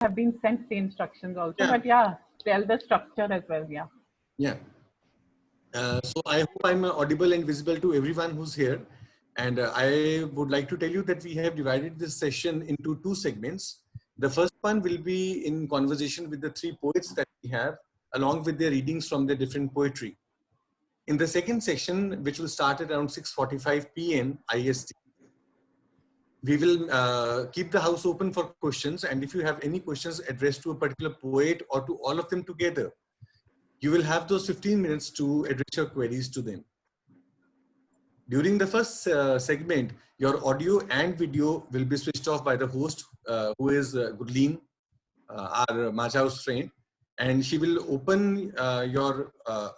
have been sent the instructions also, Yeah. but yeah, tell the structure as well. Yeah. Yeah. So I hope I'm audible and visible to everyone who's here. And I would like to tell you that we have divided this session into two segments. The first one will be in conversation with the three poets that we have, along with their readings from their different poetry. In the second section, which will start at around 6:45 p.m. IST, we will keep the house open for questions. And if you have any questions addressed to a particular poet or to all of them together, you will have those 15 minutes to address your queries to them. During the first segment, your audio and video will be switched off by the host, who is Gurleen, our Majha house friend. And she will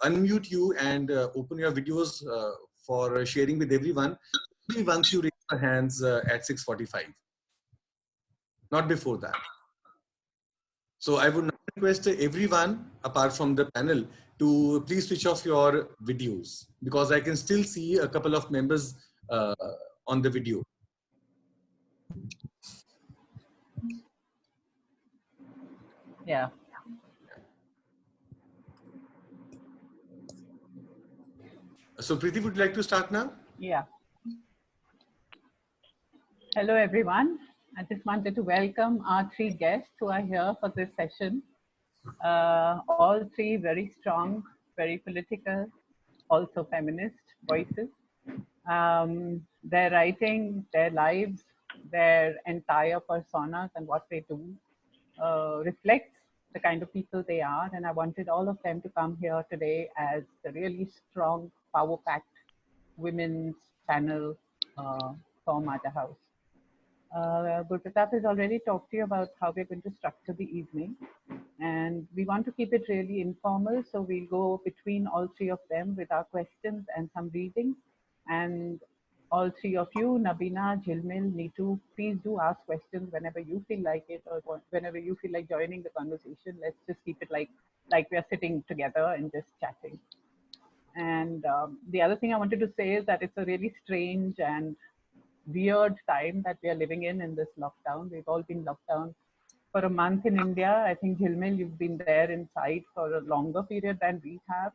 unmute you and open your videos for sharing with everyone only once you raise your hands at 6:45, not before that. So I would now request everyone, apart from the panel, to please switch off your videos, because I can still see a couple of members on the video. Yeah. So Preeti, would you like to start now? Yeah. Hello, everyone. I just wanted to welcome our three guests who are here for this session. All three very strong, very political, also feminist voices. Their writing, their lives, their entire personas and what they do reflects the kind of people they are. And I wanted all of them to come here today as the really strong, power-packed women's channel for Majha House. Gurpratap has already talked to you about how we're going to structure the evening. And we want to keep it really informal. So we'll go between all three of them with our questions and some reading. And all three of you, Nabina, Jhilmil, Nitoo, please do ask questions whenever you feel like it, or whenever you feel like joining the conversation. Let's just keep it like we are sitting together and just chatting. And the other thing I wanted to say is that it's a really strange and weird time that we are living in this lockdown. We've all been locked down for a month in India. I think, Jhilmil, you've been there inside for a longer period than we have.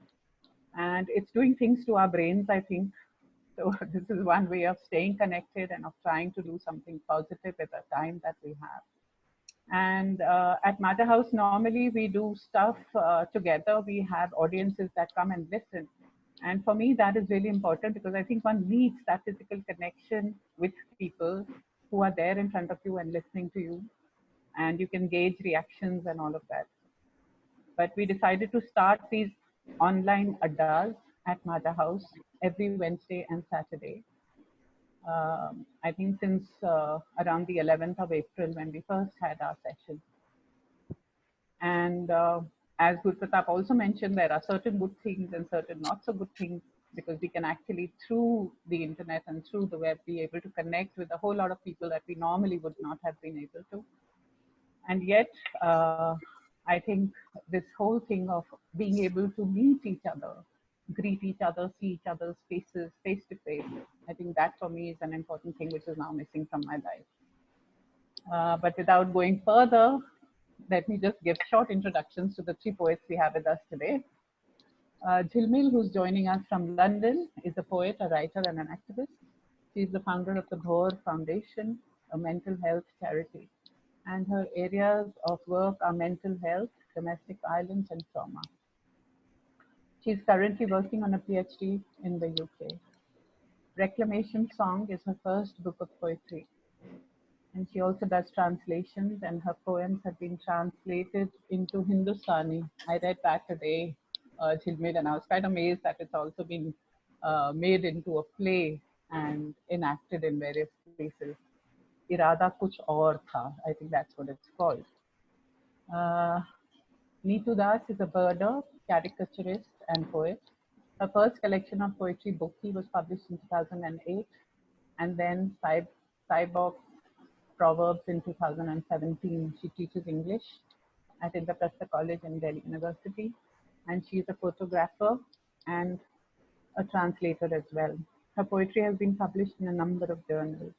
And it's doing things to our brains, I think. So this is one way of staying connected and of trying to do something positive at the time that we have. And at Majha House, normally we do stuff together. We have audiences that come and listen. And for me, that is really important because I think one needs that physical connection with people who are there in front of you and listening to you. And you can gauge reactions and all of that. But we decided to start these online Addas at Majha House every Wednesday and Saturday. I think since around the 11th of April when we first had our session. And as Gurpratap also mentioned, there are certain good things and certain not so good things, because we can actually, through the internet and through the web, be able to connect with a whole lot of people that we normally would not have been able to. And yet, I think this whole thing of being able to meet each other, greet each other, see each other's faces face to face, I think that for me is an important thing which is now missing from my life. But without going further, let me just give short introductions to the three poets we have with us today. Jhilmil, who's joining us from London, is a poet, a writer, and an activist. She is the founder of the Bhor Foundation, a mental health charity. And her areas of work are mental health, domestic violence, and trauma. She is currently working on a PhD in the UK. Reclamation Song is her first book of poetry. And she also does translations, and her poems have been translated into Hindustani. I read that today, Jhilmil, and I was quite amazed that it's also been made into a play and enacted in various places. Irada Kuch Aur Tha, I think that's what it's called. Nitoo Das is a birder, caricaturist, and poet. Her first collection of poetry, Bukti, was published in 2008, and then Cyborg Proverbs in 2017. She teaches English at Indraprastha College in Delhi University, and she is a photographer and a translator as well. Her poetry has been published in a number of journals.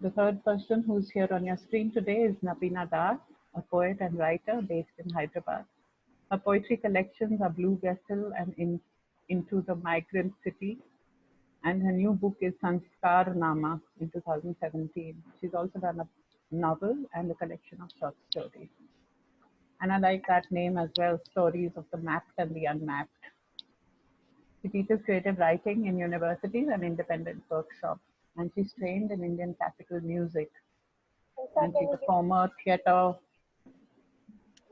The third person who's here on your screen today is Nabina, a poet and writer based in Hyderabad. Her poetry collections are Blue Vessel and Into the Migrant City, and her new book is Sanskar Nama in 2017. She's also done a novel and a collection of short stories. And I like that name as well, Stories of the Mapped and the Unmapped. She teaches creative writing in universities and independent workshops, and she's trained in Indian classical music. And she's a former theatre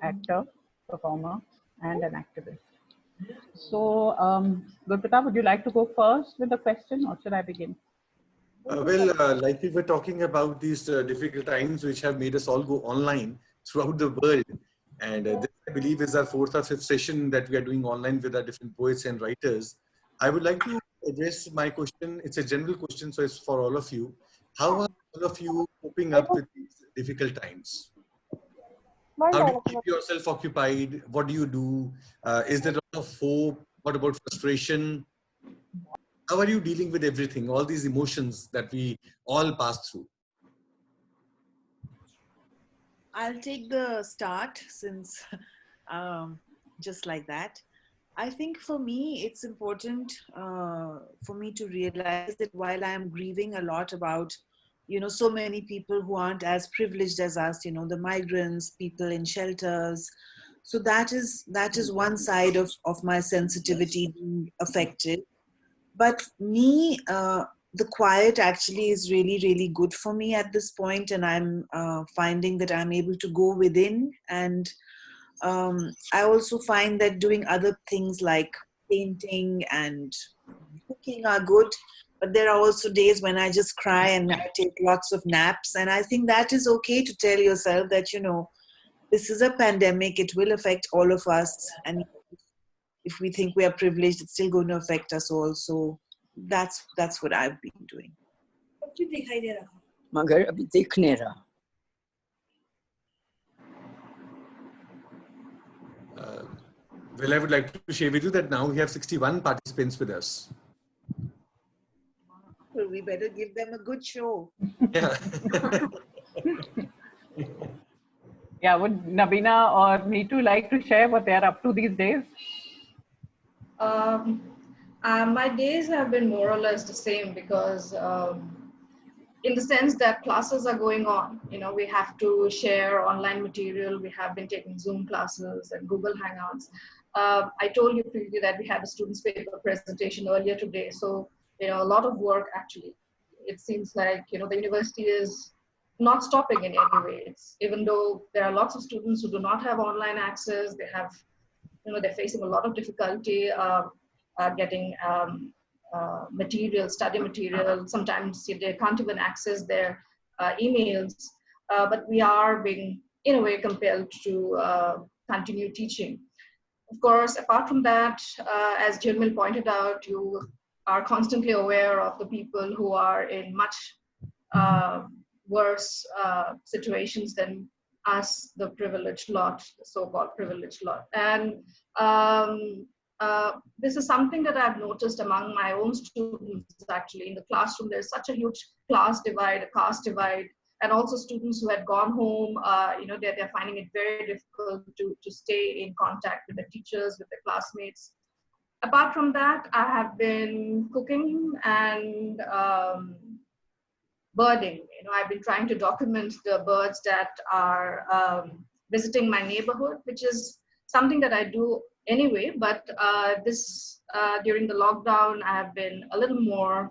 actor, performer, and an activist. So, Gurpratap, would you like to go first with the question, or should I begin? Like we were talking about these difficult times which have made us all go online throughout the world. And this, I believe, is our fourth or fifth session that we are doing online with our different poets and writers. I would like to address my question. It's a general question, so it's for all of you. How are all of you coping up with these difficult times? How do you keep yourself occupied? What do you do? Is there a lot of hope? What about frustration? How are you dealing with everything, all these emotions that we all pass through? I'll take the start since just like that. I think for me, it's important for me to realize that while I am grieving a lot about, so many people who aren't as privileged as us, the migrants, people in shelters. So that is one side of my sensitivity being affected. But me, the quiet actually is really, really good for me at this point, and I'm finding that I'm able to go within. And I also find that doing other things like painting and cooking are good, but there are also days when I just cry and I take lots of naps. And I think that is okay to tell yourself that, this is a pandemic, it will affect all of us. And if we think we are privileged, it's still going to affect us all. So that's what I've been doing. मगर अभी देख नहीं रहा. Well, I would like to share with you that now we have 61 participants with us. Well, we better give them a good show. Yeah. Yeah, would Nabina or Nitoo like to share what they're up to these days? My days have been more or less the same because in the sense that classes are going on, we have to share online material. We have been taking Zoom classes and Google Hangouts. I told you previously that we had a student's paper presentation earlier today. So, a lot of work actually. It seems like, the university is not stopping in any way. It's, even though there are lots of students who do not have online access, they have, they're facing a lot of difficulty getting material, study material. Sometimes they can't even access their emails, but we are being, in a way, compelled to continue teaching. Of course, apart from that, as Jhilmil pointed out, you are constantly aware of the people who are in much worse situations than us, the privileged lot, the so-called privileged lot. And this is something that I've noticed among my own students, actually. In the classroom, there's such a huge class divide, a caste divide, and also students who had gone home, they're finding it very difficult to stay in contact with the teachers, with the classmates. Apart from that, I have been cooking and birding. I've been trying to document the birds that are visiting my neighborhood, which is something that I do anyway, but during the lockdown, I have been a little more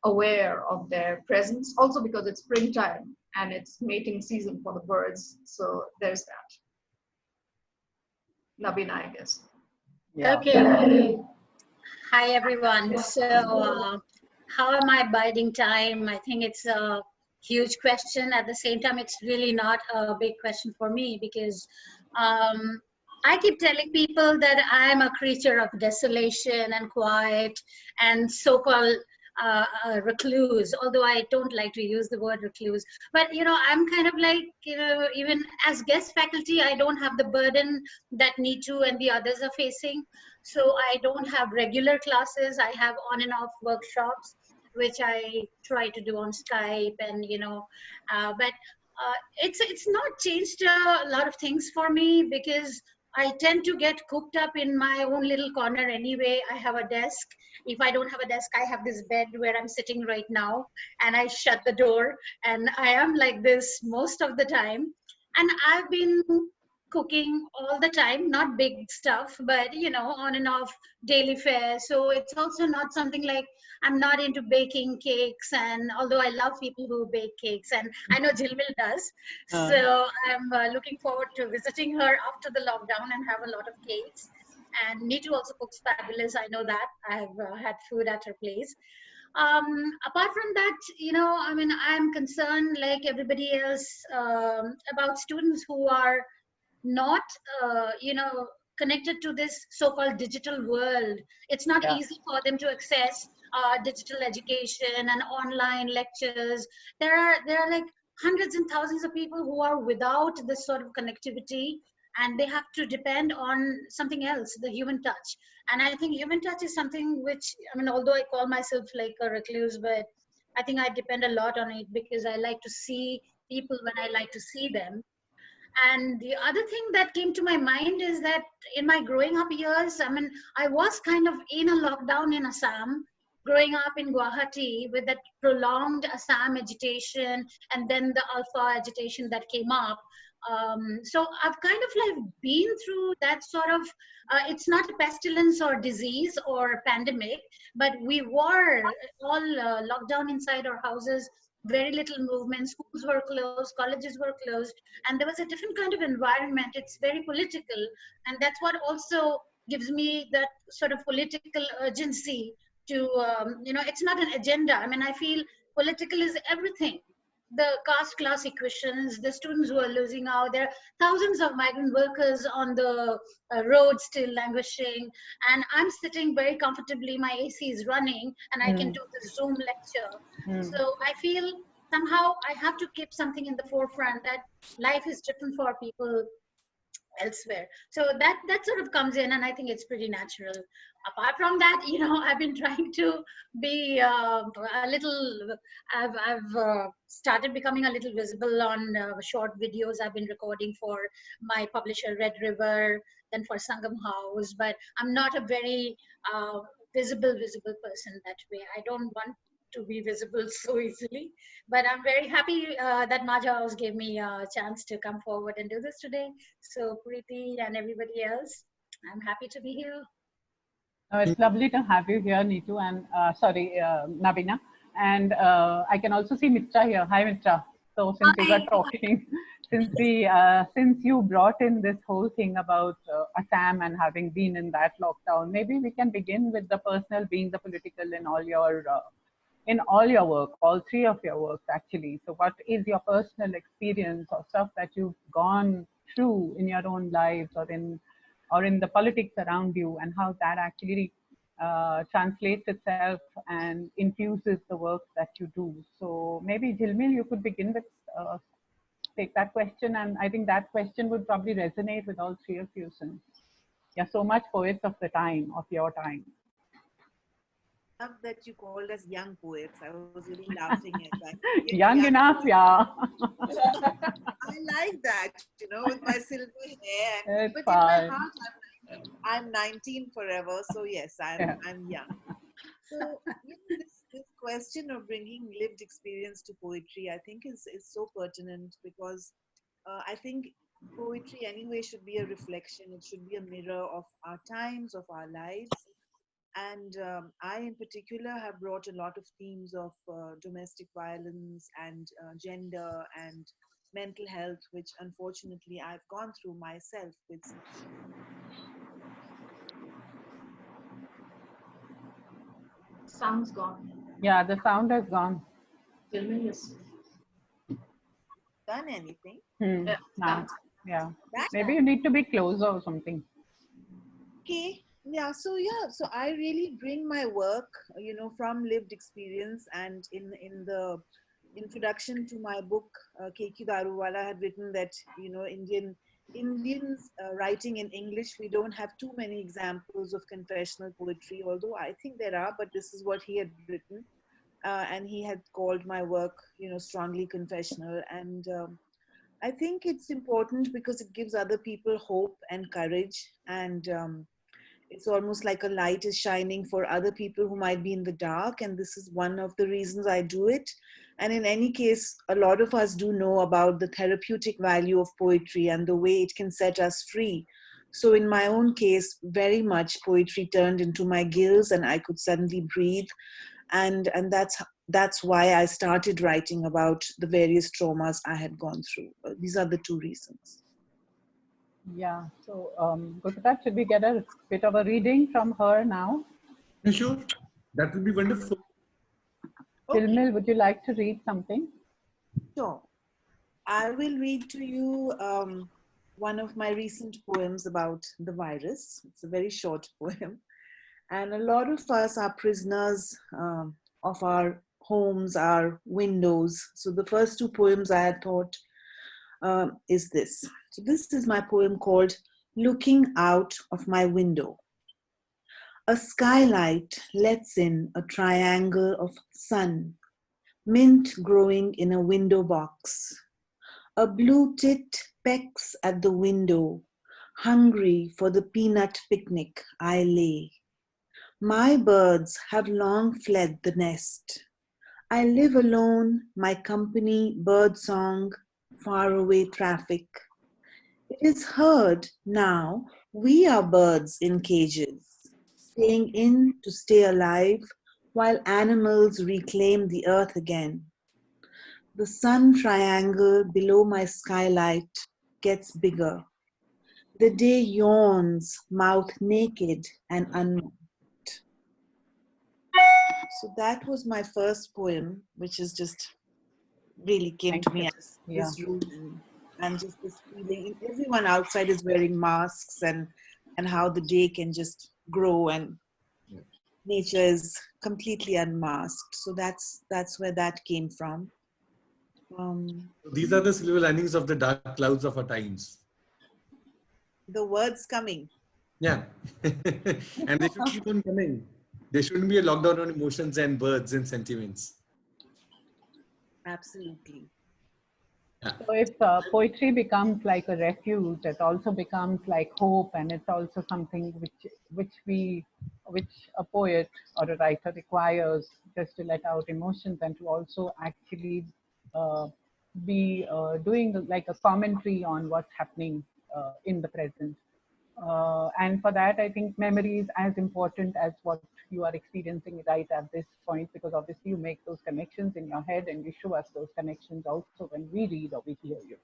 aware of their presence, also because it's springtime and it's mating season for the birds. So there's that. Nabina, I guess. Yeah. Okay. Hi, everyone. So how am I biding time? I think it's a huge question. At the same time, it's really not a big question for me because I keep telling people that I'm a creature of desolation and quiet and so-called recluse, although I don't like to use the word recluse. But, I'm kind of like, even as guest faculty, I don't have the burden that Nitoo and the others are facing. So I don't have regular classes. I have on and off workshops. which I try to do on Skype, and but it's not changed a lot of things for me, because I tend to get cooped up in my own little corner anyway. I have a desk. If I don't have a desk, I have this bed where I'm sitting right now, and I shut the door, and I am like this most of the time. And I've been cooking all the time, not big stuff, but on and off daily fare. So it's also not something like I'm not into baking cakes. And although I love people who bake cakes, and I know Jhilmil does, Uh, so I'm looking forward to visiting her after the lockdown and have a lot of cakes. And Nitoo also cooks fabulous. I know that. I've had food at her place. Apart from that, I mean, I'm concerned like everybody else about students who are not connected to this so-called digital world. It's not yeah. easy for them to access digital education and online lectures. There are like hundreds and thousands of people who are without this sort of connectivity, and they have to depend on something else, the human touch. And I think human touch is something which, I mean, although I call myself like a recluse, but I think I depend a lot on it, because I like to see people when I like to see them. And the other thing that came to my mind is that in my growing up years, I mean, I was kind of in a lockdown in Assam, growing up in Guwahati with that prolonged Assam agitation and then the Alpha agitation that came up. So I've kind of like been through that sort of, it's not a pestilence or disease or pandemic, but we were all locked down inside our houses, very little movement, schools were closed, colleges were closed, and there was a different kind of environment. It's very political, and that's what also gives me that sort of political urgency to it's not an agenda. I mean, I feel political is everything. The caste class equations, the students who are losing out, there are thousands of migrant workers on the road still languishing, and I'm sitting very comfortably, my AC is running, and I can Mm, do the Zoom lecture. mm. So I feel somehow I have to keep something in the forefront, that life is different for people elsewhere. So that sort of comes in, and I think it's pretty natural. Apart from that, I've been trying to be a little. I've started becoming a little visible on short videos I've been recording for my publisher Red River, then for Sangam House. But I'm not a very visible person that way. I don't want to be visible so easily. But I'm very happy that Majha House gave me a chance to come forward and do this today. So Preeti and everybody else, I'm happy to be here. No, it's lovely to have you here, Nitoo, and sorry, Nabina. And I can also see Mitra here. Hi, Mitra. So since we were Hi. talking, since you brought in this whole thing about Assam and having been in that lockdown, maybe we can begin with the personal, being the political in all your work, all three of your works actually. So what is your personal experience or stuff that you've gone through in your own lives or in the politics around you, and how that actually translates itself and infuses the work that you do. So maybe Jhilmil, you could begin with take that question, and I think that question would probably resonate with all three of you, since you're so much poets of the time, of your time. Love that you called us young poets. I was really laughing at that. Young enough, yeah. I like that, with my silver hair. It's But in my fine. heart, I'm 19 forever. So yes, Yeah. I'm young. So this question of bringing lived experience to poetry, I think is so pertinent, because I think poetry anyway should be a reflection. It should be a mirror of our times, of our lives. And I, in particular, have brought a lot of themes of domestic violence and gender and mental health, which unfortunately I've gone through myself with. Sound's gone. Yeah, the sound has gone. Jhilmil is. Done anything. Yeah, Now, yeah. That Maybe you need to be closer or something. okay. So I really bring my work, from lived experience. And in the introduction to my book, Keki Daruwala had written that, Indians writing in English, we don't have too many examples of confessional poetry, although I think there are, but this is what he had written. and he had called my work, strongly confessional. And I think it's important because it gives other people hope and courage. And it's almost like a light is shining for other people who might be in the dark. And this is one of the reasons I do it. And in any case, a lot of us do know about the therapeutic value of poetry and the way it can set us free. So in my own case, very much poetry turned into my gills and I could suddenly breathe. And that's why I started writing about the various traumas I had gone through. These are the two reasons. Yeah. So, Gurpratap, should we get a bit of a reading from her now? Sure, that would be wonderful. Jhilmil, would you like to read something? Sure. I will read to you one of my recent poems about the virus. It's a very short poem. And a lot of us are prisoners of our homes, our windows. So the first two poems I had thought is this. So this is my poem called Looking Out of My Window. A skylight lets in a triangle of sun, mint growing in a window box. A blue tit pecks at the window, hungry for the peanut picnic I lay. My birds have long fled the nest. I live alone, my company, birdsong, faraway traffic. It is heard now we are birds in cages, staying in to stay alive while animals reclaim the earth again. The sun triangle below my skylight gets bigger. The day yawns, mouth naked and unmarked. So that was my first poem, which is just really came to me as this room and just this feeling. Everyone outside is wearing masks and how the day can just grow and nature is completely unmasked. So that's where that came from. These are the silver linings of the dark clouds of our times. The words coming. Yeah. And they should keep on coming. There shouldn't be a lockdown on emotions and words and sentiments. Absolutely. So if poetry becomes like a refuge, it also becomes like hope, and it's also something which a poet or a writer requires just to let out emotions and to also actually be doing like a commentary on what's happening in the present. And for that, I think memory is as important as what you are experiencing right at this point, because obviously you make those connections in your head and you show us those connections also when we read or we hear you.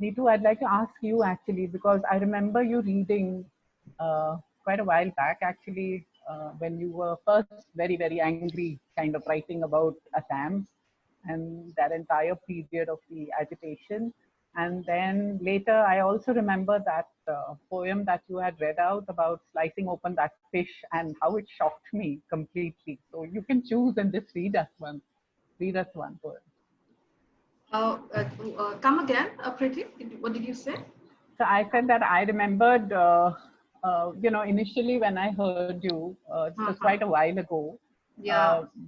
Nitoo, I'd like to ask you actually, because I remember you reading quite a while back actually, when you were first very, very angry, kind of writing about Assam and that entire period of the agitation. And then later, I also remember that poem that you had read out about slicing open that fish and how it shocked me completely. So you can choose and just read us one. Read us one poem. Come again, Priti. What did you say? So I said that I remembered, initially when I heard you, it was quite a while ago,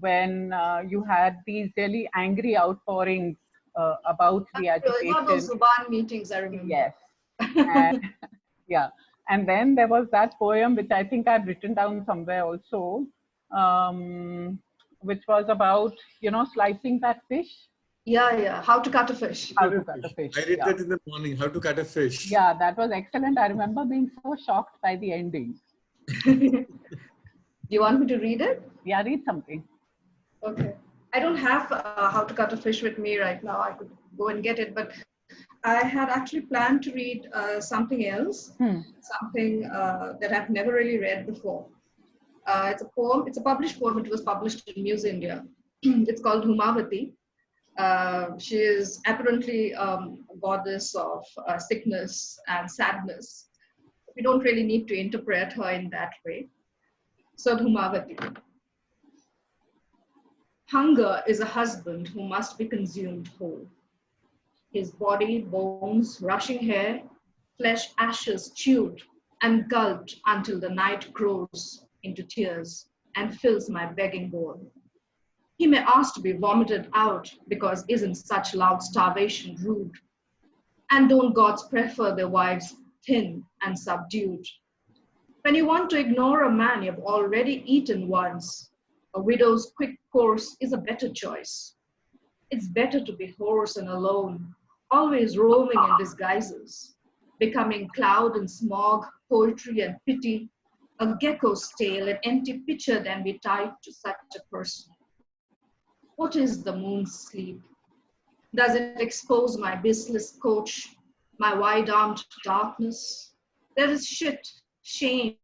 when you had these really angry outpourings about the agitation. Those Zuban meetings, I remember. Yes. And, yeah. And then there was that poem, which I think I've written down somewhere also, which was about, slicing that fish. Yeah. How to cut a fish. How to cut a fish. I read that in the morning, how to cut a fish. Yeah, that was excellent. I remember being so shocked by the ending. Do you want me to read it? Yeah, read something. Okay. I don't have How to Cut a Fish with me right now. I could go and get it, but I had actually planned to read something else, something that I've never really read before. It's a poem. It's a published poem. It was published in Muse India. It's called Humavati. She is apparently a goddess of sickness and sadness. We don't really need to interpret her in that way. So Humavati. Hunger is a husband who must be consumed whole. His body, bones, rushing hair, flesh ashes chewed and gulped until the night grows into tears and fills my begging bowl. He may ask to be vomited out because isn't such loud starvation rude? And don't gods prefer their wives thin and subdued? When you want to ignore a man you've already eaten once, a widow's quick course is a better choice. It's better to be hoarse and alone, always roaming in disguises, becoming cloud and smog, poetry and pity, a gecko's tail, an empty pitcher than be tied to such a person. What is the moon's sleep? Does it expose my bistless coach, my wide-armed darkness? There is shit, shame,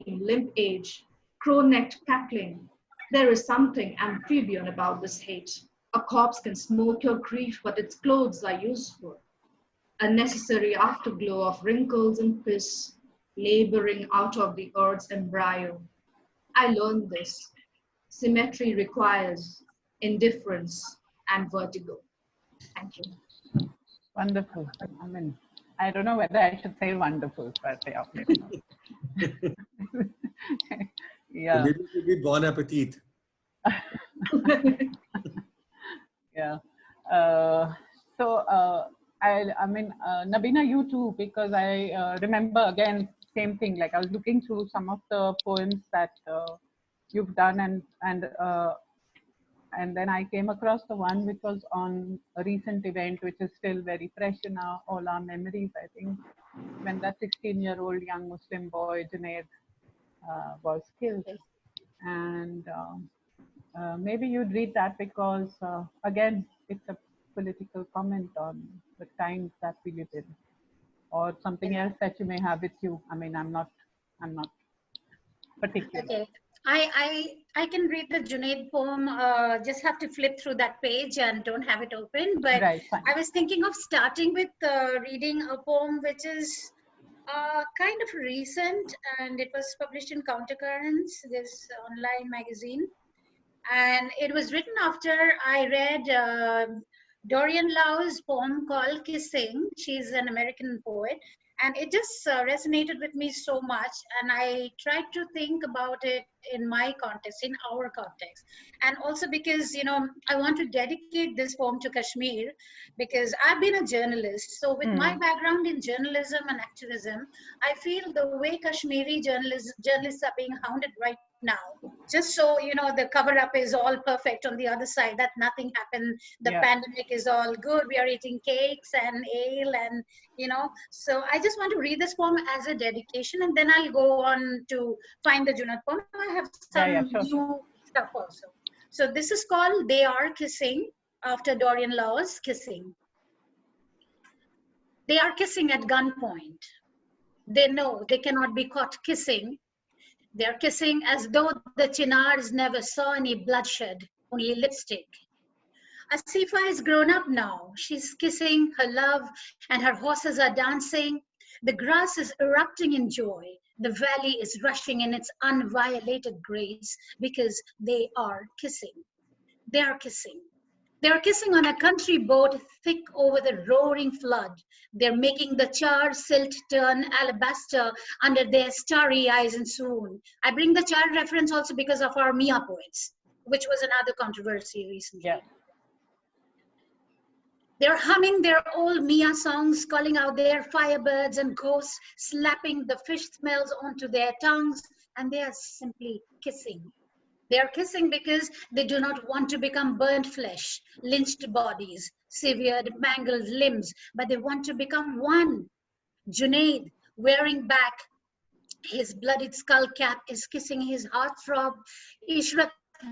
limp age, crow-necked cackling. There is something amphibian about this hate. A corpse can smoke your grief, but its clothes are useful. A necessary afterglow of wrinkles and piss, laboring out of the earth's embryo. I learned this. Symmetry requires indifference and vertigo. Thank you. Wonderful. I mean, I don't know whether I should say wonderful, but yeah. Yeah. Maybe it should be bon appetit. Yeah. I mean, Nabina, you too, because I remember again, same thing. Like I was looking through some of the poems that you've done, and then I came across the one which was on a recent event, which is still very fresh in all our memories. I think when that 16-year-old young Muslim boy Junaid was killed, and maybe you'd read that because again, it's a political comment on the times that we live in, or something else that you may have with you. I mean, I'm not particular. Okay. I can read the Junaid poem, just have to flip through that page and don't have it open. But Right, fine. I was thinking of starting with reading a poem which is kind of recent, and it was published in Countercurrents, this online magazine. And it was written after I read Dorian Lau's poem called Kissing. She's an American poet. And it just resonated with me so much. And I tried to think about it in my context, in our context. And also because, you know, I want to dedicate this poem to Kashmir because I've been a journalist. So with my background in journalism and activism, I feel the way Kashmiri journalists are being hounded right now, just so you know, the cover up is all perfect on the other side, that nothing happened, the pandemic is all good, we are eating cakes and ale, and you know. So I just want to read this poem as a dedication, and then I'll go on to find the Junaid poem. I have some new stuff also. So this is called They Are Kissing, after Dorian Lau's Kissing. They are kissing at gunpoint. They know they cannot be caught kissing. They're kissing as though the Chinars never saw any bloodshed, only lipstick. Asifa is grown up now. She's kissing her love and her horses are dancing. The grass is erupting in joy. The valley is rushing in its unviolated grace because they are kissing. They are kissing. They are kissing on a country boat thick over the roaring flood. They're making the char silt turn alabaster under their starry eyes and swoon. I bring the char reference also because of our Mia poets, which was another controversy recently. Yeah. They're humming their old Mia songs, calling out their firebirds and ghosts, slapping the fish smells onto their tongues, and they are simply kissing. They are kissing because they do not want to become burnt flesh, lynched bodies, severed, mangled limbs, but they want to become one. Junaid, wearing back his bloodied skull cap, is kissing his heartthrob. Ishrat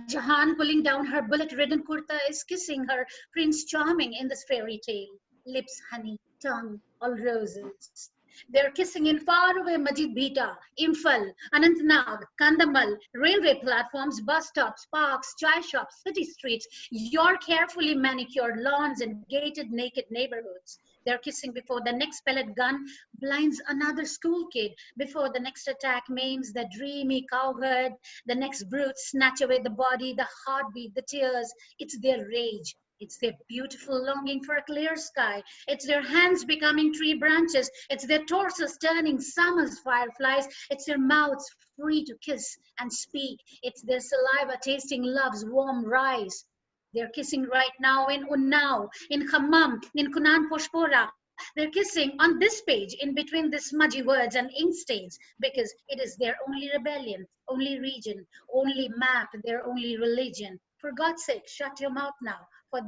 Jahan, pulling down her bullet-ridden kurta, is kissing her Prince Charming in this fairy tale. Lips, honey, tongue, all roses. They're kissing in faraway Majid Bhita, Imphal, Anantnag, Kandamal, railway platforms, bus stops, parks, chai shops, city streets, your carefully manicured lawns and gated naked neighborhoods. They're kissing before the next pellet gun blinds another school kid, before the next attack maims the dreamy cowherd, the next brute snatch away the body, the heartbeat, the tears. It's their rage. It's their beautiful longing for a clear sky. It's their hands becoming tree branches. It's their torsos turning summer's fireflies. It's their mouths free to kiss and speak. It's their saliva tasting love's warm rise. They're kissing right now in Unnao, in Khammam, in Kunan Poshpora. They're kissing on this page in between the smudgy words and ink stains because it is their only rebellion, only region, only map, their only religion. For God's sake, shut your mouth now, for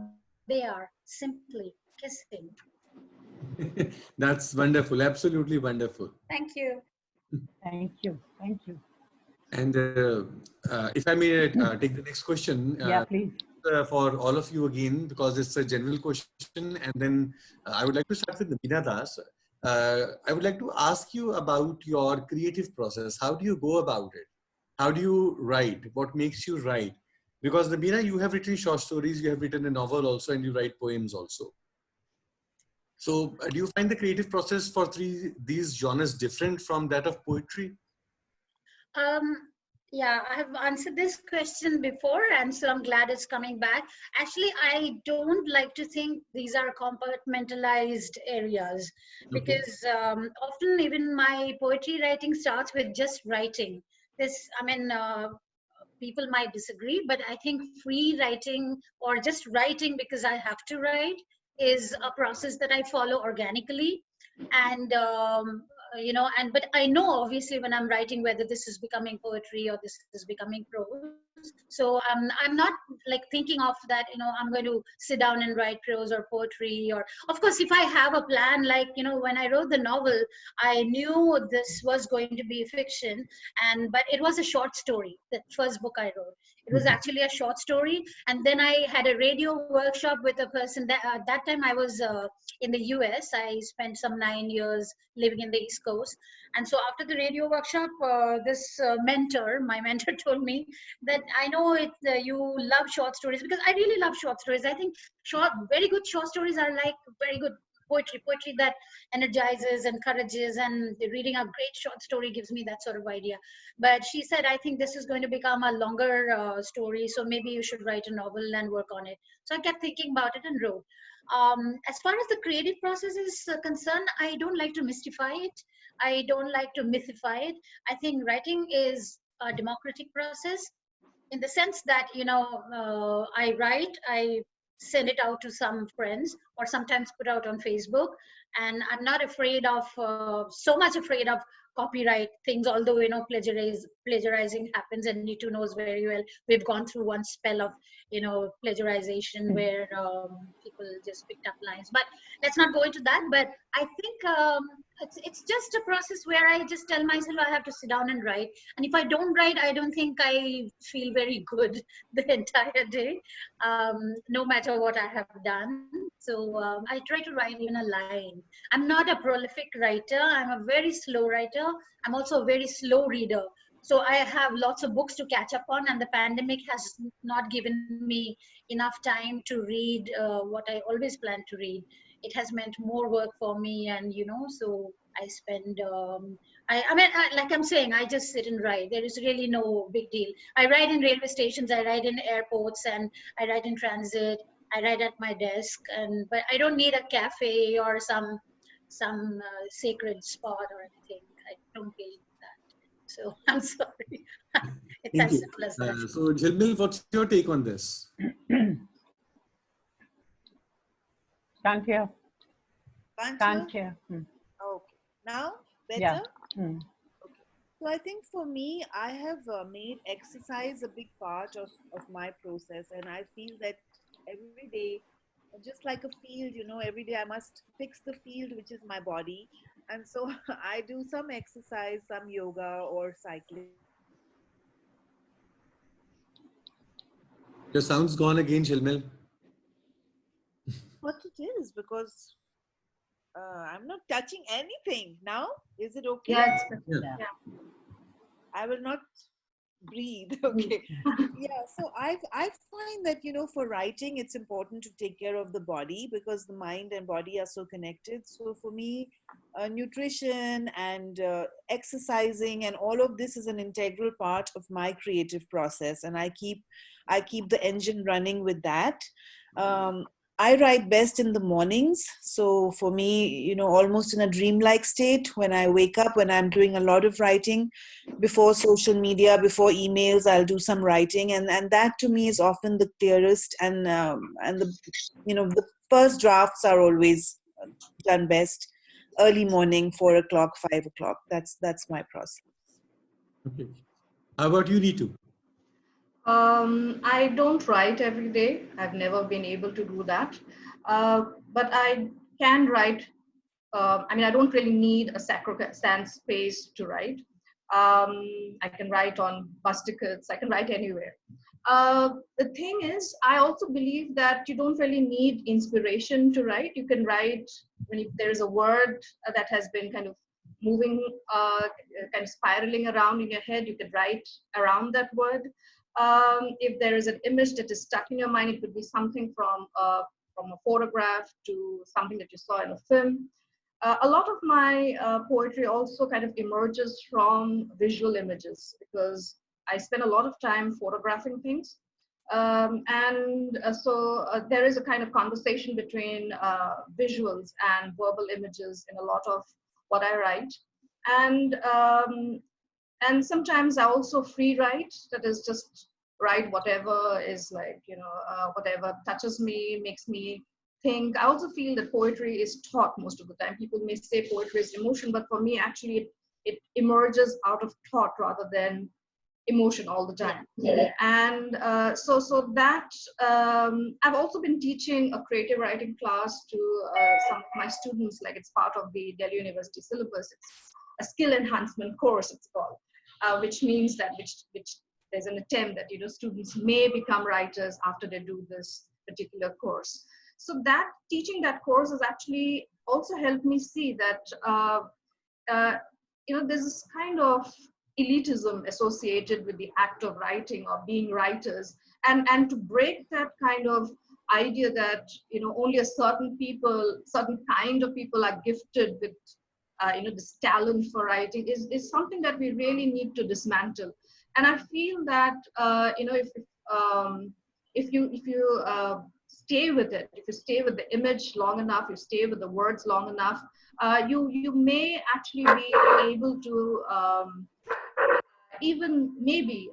they are simply kissing. That's wonderful. Absolutely wonderful. Thank you. Thank you. Thank you. And if I may take the next question. Yeah, please. For all of you again, because it's a general question, and then I would like to start with Nabina Das. I would like to ask you about your creative process. How do you go about it? How do you write? What makes you write? Because Nabina, you have written short stories, you have written a novel also, and you write poems also. So do you find the creative process for these genres different from that of poetry? Yeah, I have answered this question before, and so I'm glad it's coming back. Actually, I don't like to think these are compartmentalized areas Okay. because often even my poetry writing starts with just writing. This, I mean, people might disagree, but I think free writing or just writing because I have to write is a process that I follow organically. And but I know obviously when I'm writing whether this is becoming poetry or this is becoming prose. So I'm not like thinking of that, I'm going to sit down and write prose or poetry. Or of course, if I have a plan, like when I wrote the novel, I knew this was going to be fiction, but it was a short story. The first book I wrote, it was actually a short story. And then I had a radio workshop with a person that at that time I was in the US. I spent some 9 years living in the East Coast. And so after the radio workshop, this my mentor told me that I know you love short stories, because I really love short stories. I think very good short stories are like very good poetry that energizes, encourages, and reading a great short story gives me that sort of idea. But she said, I think this is going to become a longer story, so maybe you should write a novel and work on it. So I kept thinking about it and wrote. As far as the creative process is concerned, I don't like to mystify it. I don't like to mythify it. I think writing is a democratic process in the sense that I write, I send it out to some friends, or sometimes put out on Facebook, and I'm not afraid of so much afraid of copyright things, although plagiarizing happens, and Nitoo knows very well. We've gone through one spell of plagiarization where people just picked up lines, but let's not go into that. But I think it's just a process where I just tell myself I have to sit down and write, and if I don't write, I don't think I feel very good the entire day, no matter what I have done. So I try to write even a line. I'm not a prolific writer. I'm a very slow writer. I'm also a very slow reader. So I have lots of books to catch up on, and the pandemic has not given me enough time to read what I always plan to read. It has meant more work for me, and so I spend. Like I'm saying, I just sit and write. There is really no big deal. I write in railway stations, I write in airports, and I write in transit. I write at my desk, but I don't need a cafe or some sacred spot or anything. I don't believe that. So I'm sorry. It's Thank as you. simple as that. So Jhilmil, what's your take on this? Can't hear. Can't hear? Hmm. Okay. Now, better? Yeah. Hmm. Okay. So I think for me, I have made exercise a big part of my process. And I feel that every day, just like a field, every day I must fix the field, which is my body. And so I do some exercise, some yoga or cycling. Your sound's gone again, Jhilmil. What it is, because I'm not touching anything now. Is it okay? Yeah, Yeah. yeah. I will not breathe. Okay. Yeah. So I find that, for writing, it's important to take care of the body, because the mind and body are so connected. So for me, nutrition and exercising and all of this is an integral part of my creative process, and I keep the engine running with that. I write best in the mornings. So for me, almost in a dreamlike state when I wake up, when I'm doing a lot of writing, before social media, before emails, I'll do some writing, and that to me is often the clearest, and the first drafts are always done best early morning, 4 o'clock, 5 o'clock. That's my process. Okay. How about you, Nitoo? I don't write every day. I've never been able to do that. But I can write. I mean, I don't really need a sacrosanct space to write. I can write on bus tickets. I can write anywhere. The thing is, I also believe that you don't really need inspiration to write. You can write when there is a word that has been kind of moving, kind of spiraling around in your head. You could write around that word. If there is an image that is stuck in your mind, it could be something from a photograph to something that you saw in a film. A lot of my poetry also kind of emerges from visual images because I spend a lot of time photographing things. So there is a kind of conversation between visuals and verbal images in a lot of what I write. And sometimes I also free write, that is just write whatever is like, whatever touches me, makes me think. I also feel that poetry is taught most of the time. People may say poetry is emotion, but for me, actually, it emerges out of thought rather than emotion all the time. And so that I've also been teaching a creative writing class to some of my students, like it's part of the Delhi University syllabus. It's a skill enhancement course, it's called, which means that which there's an attempt that students may become writers after they do this particular course. So that teaching that course has actually also helped me see that there's this kind of elitism associated with the act of writing or being writers, and to break that kind of idea that only a certain kind of people are gifted with this talent for writing is something that we really need to dismantle. And I feel that if you stay with it, if you stay with the image long enough, you stay with the words long enough, you may actually be able to even maybe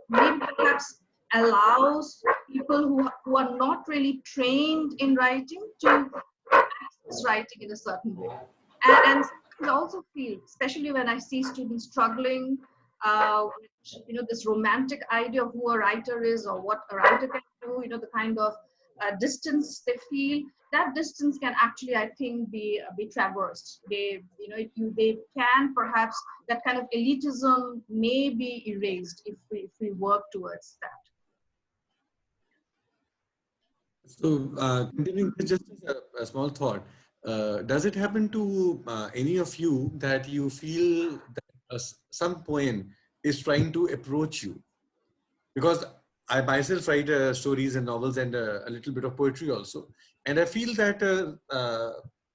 maybe perhaps allows people who are not really trained in writing to access writing in a certain way. And I also feel, especially when I see students struggling with this romantic idea of who a writer is or what a writer can do, the kind of distance they feel, that distance can actually, I think, be traversed. They can perhaps, that kind of elitism may be erased if we work towards that. So, continuing with just a small thought, does it happen to any of you that you feel that some poem is trying to approach you? Because I myself write stories and novels and a little bit of poetry also. And I feel that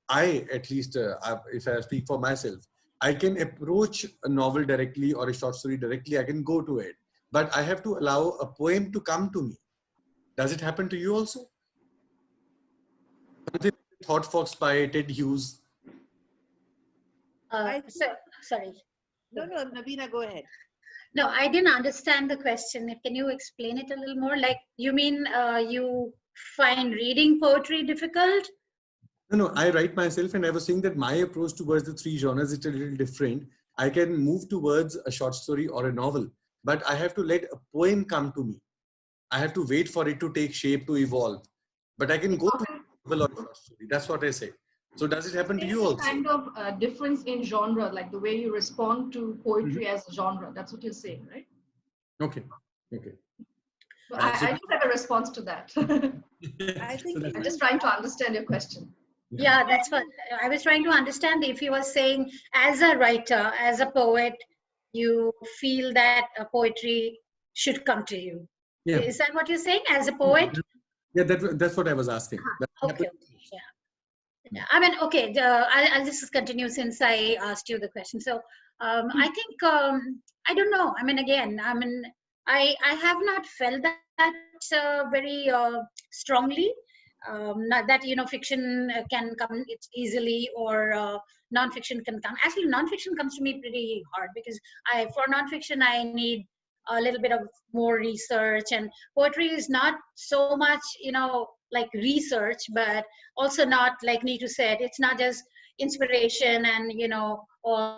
I, at least, if I speak for myself, I can approach a novel directly or a short story directly. I can go to it. But I have to allow a poem to come to me. Does it happen to you also? Thought Fox by Ted Hughes. Sorry. No, Nabina, go ahead. No, I didn't understand the question. Can you explain it a little more? Like, you mean you find reading poetry difficult? No, I write myself, and I was saying that my approach towards the three genres is a little different. I can move towards a short story or a novel, but I have to let a poem come to me. I have to wait for it to take shape, to evolve. But I can go to a novel or a short story. That's what I say. So does it happen to you also? Kind of difference in genre, like the way you respond to poetry as a genre. That's what you're saying, right? Okay. Okay. So I don't have a response to that. I think I'm just trying to understand your question. Yeah, that's what I was trying to understand. If you were saying, as a writer, as a poet, you feel that poetry should come to you. Yeah. Is that what you're saying, as a poet? Yeah, that's what I was asking. Okay. Yeah. I mean, okay, I'll just continue since I asked you the question. So I think, I don't know. I mean, again, I have not felt that very strongly. Not that fiction can come it's easily, or non-fiction can come. Actually, non-fiction comes to me pretty hard, because for non-fiction I need a little bit of more research, and poetry is not so much like research, but also not, like Nitoo said, it's not just inspiration and all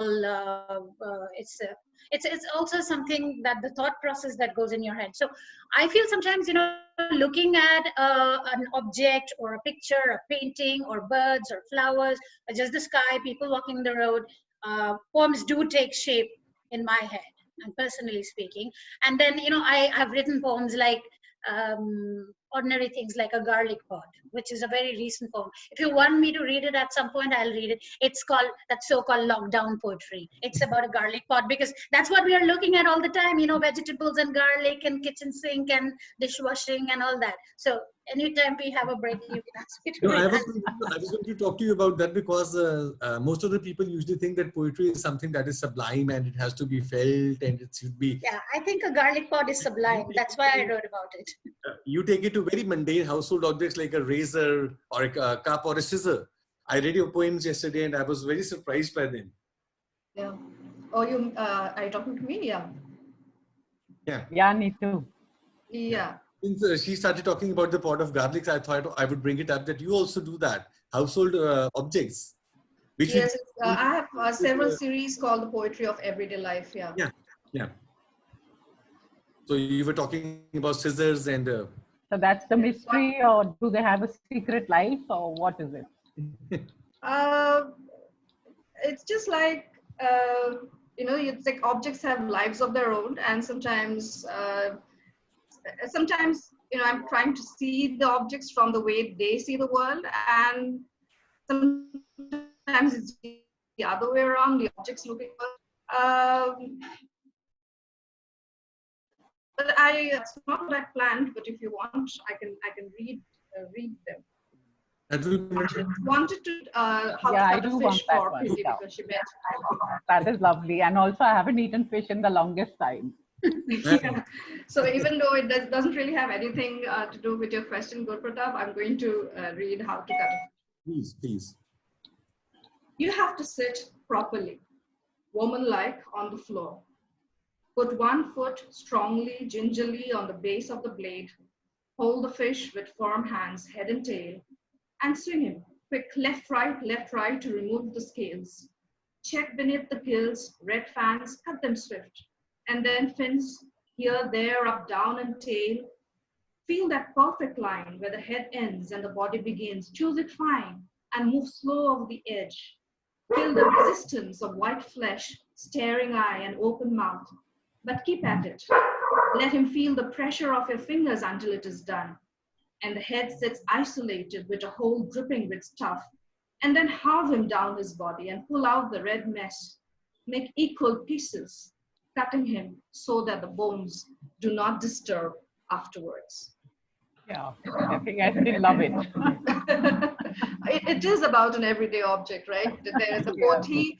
it's also something that the thought process that goes in your head. So I feel sometimes looking at an object or a picture, a painting, or birds or flowers, or just the sky, people walking the road, poems do take shape in my head, and personally speaking. And then I have written poems like ordinary things, like a garlic pot, which is a very recent poem. If you want me to read it at some point, I'll read it. It's called that so-called lockdown poetry. It's about a garlic pot, because that's what we are looking at all the time, vegetables and garlic and kitchen sink and dishwashing and all that. So anytime we have a break, you can ask me to No, read. I was going to talk to you about that, because most of the people usually think that poetry is something that is sublime and it has to be felt and it should be. Yeah, I think a garlic pot is sublime. That's why I wrote about it. You take it to very mundane household objects like a razor or a cup or a scissor. I read your poems yesterday and I was very surprised by them. Yeah. Oh, are you talking to me? Yeah. Yeah. Yeah, Nitoo. Yeah. Since she started talking about the pot of garlic, I thought I would bring it up that you also do that. Household objects. Which Yes, we, I have several series called The Poetry of Everyday Life. Yeah. yeah. Yeah. So you were talking about scissors and So that's the mystery, or do they have a secret life, or what is it? Uh, it's just like it's like objects have lives of their own, and sometimes I'm trying to see the objects from the way they see the world, and sometimes it's the other way around. The objects looking at but it's not what I planned. But if you want, I can read them. that will be Wanted to how Yeah, to I cut a do want fish that for one. Pretty Yeah. because she met. That is lovely. And also, I haven't eaten fish in the longest time. Yeah. So even though it doesn't really have anything to do with your question, Guru Pratap, I'm going to read how to cut a fish. Please, please. You have to sit properly, woman-like on the floor. Put one foot strongly, gingerly on the base of the blade. Hold the fish with firm hands, head and tail, and swing him. Quick left, right to remove the scales. Check beneath the gills, red fangs, cut them swift. And then fins, here, there, up, down, and tail. Feel that perfect line where the head ends and the body begins. Choose it fine and move slow over the edge. Feel the resistance of white flesh, staring eye, and open mouth. But keep at it. Let him feel the pressure of your fingers until it is done. And the head sits isolated with a hole dripping with stuff. And then halve him down his body and pull out the red mess. Make equal pieces, cutting him so that the bones do not disturb afterwards. Yeah, I think I still love it. It is about an everyday object, right? There is a Yeah. boti,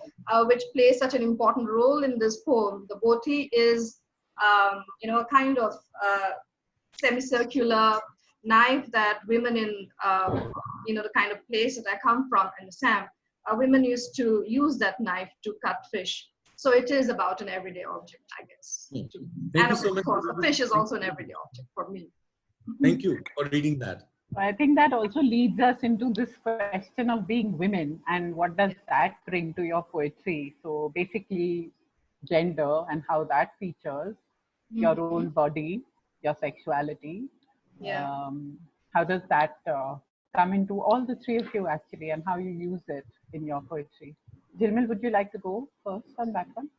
which plays such an important role in this poem. The boti is, a kind of semicircular knife that women in, the kind of place that I come from in Assam, women used to use that knife to cut fish. So it is about an everyday object, I guess. Thank And you of so much. course, the fish is also an everyday object for me. Thank you for reading that. I think that also leads us into this question of being women and what does that bring to your poetry. So basically, gender and how that features your own body, your sexuality. Yeah. How does that come into all the three of you actually, and how you use it in your poetry? Jhilmil, would you like to go first on that one?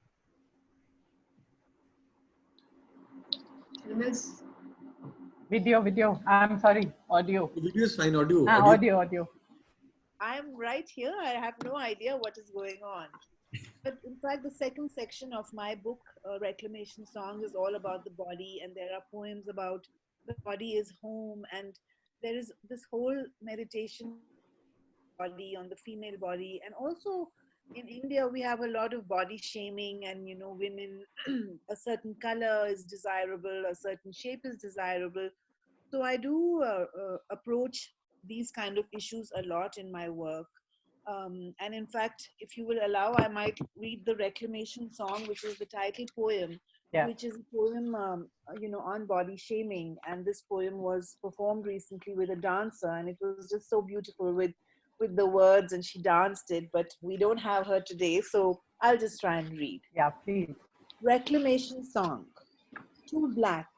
Jhilmil's Video. I'm sorry, audio. The video is fine, audio. Audio. I'm right here. I have no idea what is going on. But in fact, the second section of my book, Reclamation Songs, is all about the body, and there are poems about the body is home, and there is this whole meditation body on the female body, and also in India, we have a lot of body shaming, and women, a certain color is desirable, a certain shape is desirable. So I do approach these kind of issues a lot in my work. And in fact, if you will allow, I might read the Reclamation Song, which is the title poem, Yeah. which is a poem, on body shaming. And this poem was performed recently with a dancer, and it was just so beautiful with the words, and she danced it. But we don't have her today, so I'll just try and read. Yeah, please. Reclamation Song. Too black,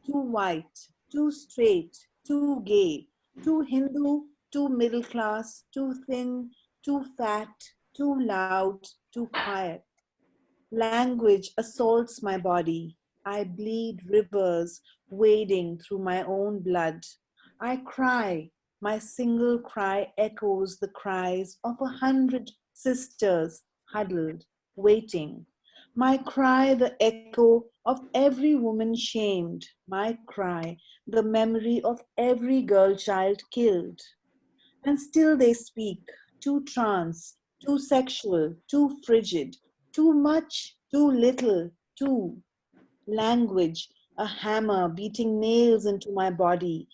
too white, too straight, too gay, too Hindu, too middle class, too thin, too fat, too loud, too quiet. Language assaults my body. I bleed rivers wading through my own blood. I cry. My single cry echoes the cries of 100 sisters huddled, waiting. My cry, the echo of every woman shamed. My cry, the memory of every girl child killed. And still they speak, too trans, too sexual, too frigid, too much, too little, too. Language, a hammer beating nails into my body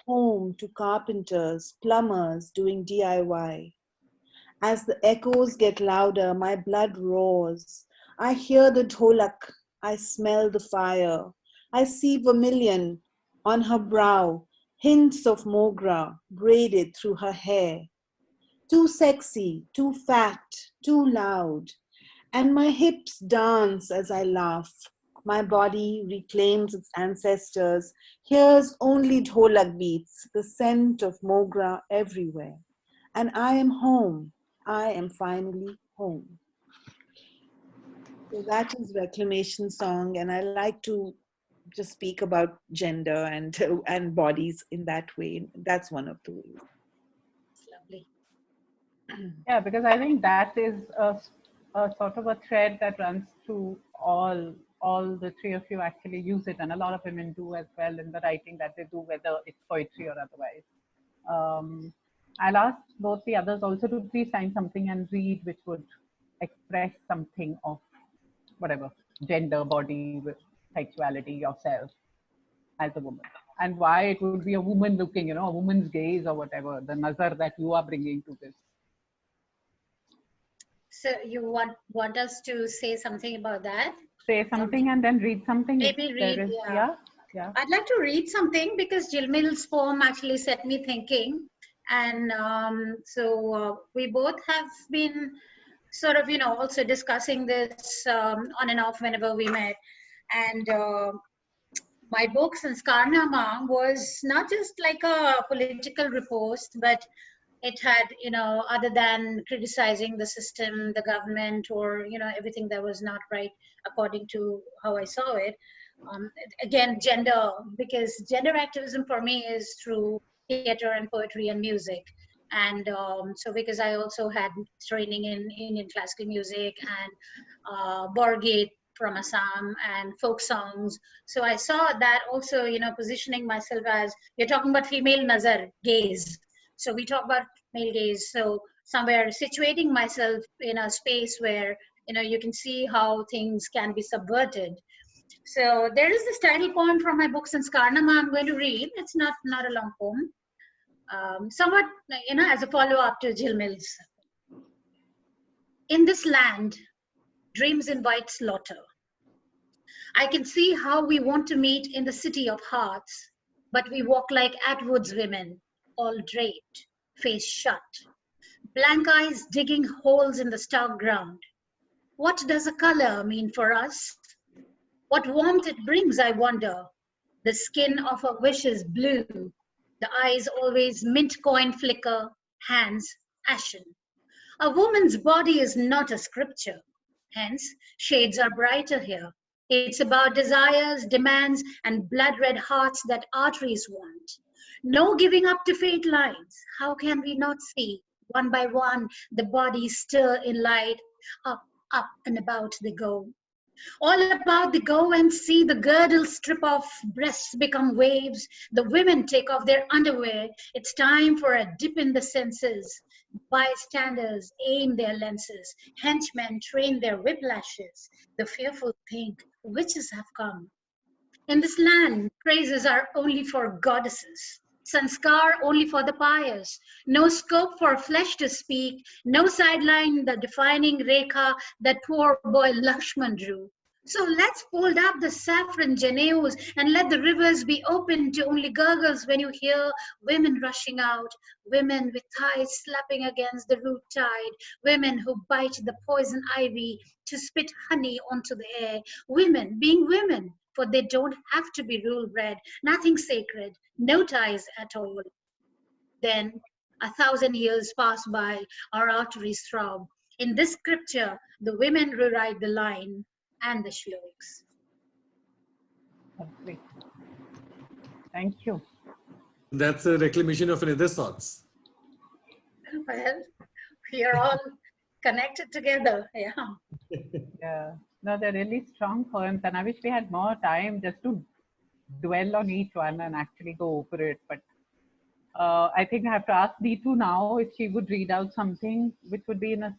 home to carpenters, plumbers doing DIY. As the echoes get louder, my blood roars. I hear the dholak, I smell the fire. I see vermilion on her brow, hints of mogra braided through her hair. Too sexy, too fat, too loud. And my hips dance as I laugh. My body reclaims its ancestors, hears only dholak beats, the scent of mogra everywhere. And I am home. I am finally home. So that is Reclamation Song, and I like to just speak about gender and bodies in that way. That's one of the ways. It's lovely. Yeah, because I think that is a sort of a thread that runs through all the three of you actually use it, and a lot of women do as well in the writing that they do, whether it's poetry or otherwise. I'll ask both the others also to please find something and read which would express something of whatever gender, body, sexuality, yourself as a woman, and why it would be a woman looking, a woman's gaze or whatever, the nazar that you are bringing to this. So you want us to say something about that? Say something and then read something. Maybe read, yeah. I'd like to read something because Jhilmil's poem actually set me thinking. And so we both have been sort of, also discussing this on and off whenever we met. And my book, Sanskarnama, was not just like a political riposte, but it had, other than criticizing the system, the government, or, everything that was not right according to how I saw it. Again, gender, because gender activism for me is through theater and poetry and music. And so because I also had training in Indian classical music and Borgate from Assam and folk songs. So I saw that also, positioning myself as, you're talking about female nazar, gaze. So we talk about male gaze. So somewhere situating myself in a space where, you can see how things can be subverted. So there is this title poem from my book, Sanskarnama, I'm going to read. It's not a long poem. Somewhat, as a follow-up to Jhilmil's. In this land, dreams invite slaughter. I can see how we want to meet in the city of hearts, but we walk like Atwood's women, all draped, face shut, blank eyes digging holes in the stark ground. What does a color mean for us? What warmth it brings, I wonder. The skin of a wish is blue, the eyes always mint coin flicker, hands ashen. A woman's body is not a scripture, hence shades are brighter here. It's about desires, demands, and blood-red hearts that arteries want. No giving up to fate lines. How can we not see, one by one, the bodies stir in light, up and about they go. All about the go and see the girdles strip off, breasts become waves, the women take off their underwear. It's time for a dip in the senses. Bystanders aim their lenses, henchmen train their whiplashes. The fearful think, witches have come. In this land, praises are only for goddesses, sanskar only for the pious, no scope for flesh to speak, no sideline the defining rekha that poor boy Lakshman drew. So let's fold up the saffron Janaeus and let the rivers be open to only gurgles when you hear women rushing out, women with thighs slapping against the root tide, women who bite the poison ivy to spit honey onto the air, women being women, for they don't have to be rule bred, nothing sacred, no ties at all. Then 1,000 years pass by, our arteries throb. In this scripture, the women rewrite the line and the shlokas. Lovely. Thank you. That's a reclamation of another sorts. Well, we are all connected together. Yeah. Yeah. No, they're really strong poems, and I wish we had more time just to dwell on each one and actually go over it. But I think I have to ask Nitoo now if she would read out something which would be in a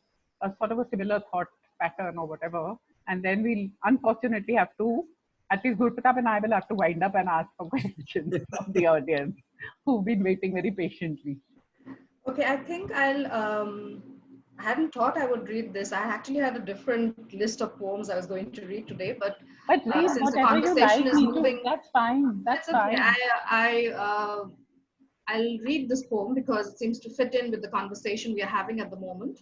sort of a similar thought pattern or whatever. And then we'll unfortunately have to, at least Gurpratap and I will have to wind up and ask for questions from the audience who've been waiting very patiently. Okay, I think I hadn't thought I would read this. I actually had a different list of poems I was going to read today, but Read since the whatever you conversation like, is Nitoo. moving, That's fine. That's it's okay. fine. I'll read this poem because it seems to fit in with the conversation we are having at the moment.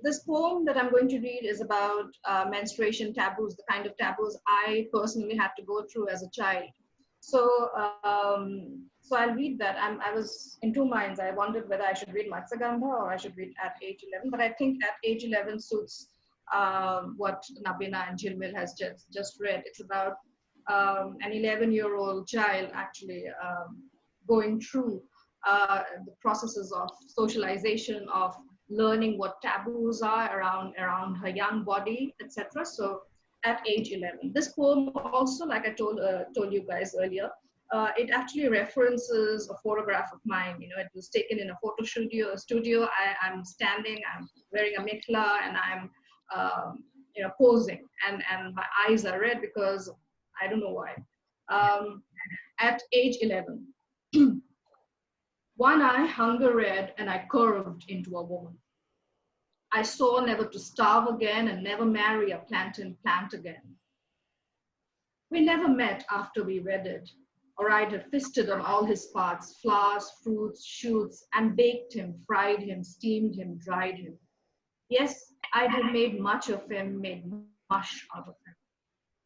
This poem that I'm going to read is about menstruation taboos, the kind of taboos I personally had to go through as a child. So, so I'll read that. I was in two minds. I wondered whether I should read Matsagandha or I should read at age 11. But I think at age 11 suits what Nabina and Jhilmil has just read. It's about an 11-year-old child actually going through the processes of socialization, of learning what taboos are around her young body, etc. So at age 11, this poem also, like I told you guys earlier, it actually references a photograph of mine. You know, it was taken in a photo studio. I'm standing, I'm wearing a mikla, and I'm you know, posing, and my eyes are red because I don't know why. At age 11. One eye hunger red, and I curved into a woman. I swore never to starve again and never marry a plantain plant again. We never met after we wedded, or I'd have feasted on all his parts, flowers, fruits, shoots, and baked him, fried him, steamed him, dried him. Yes, I'd have made much of him, made mush out of him.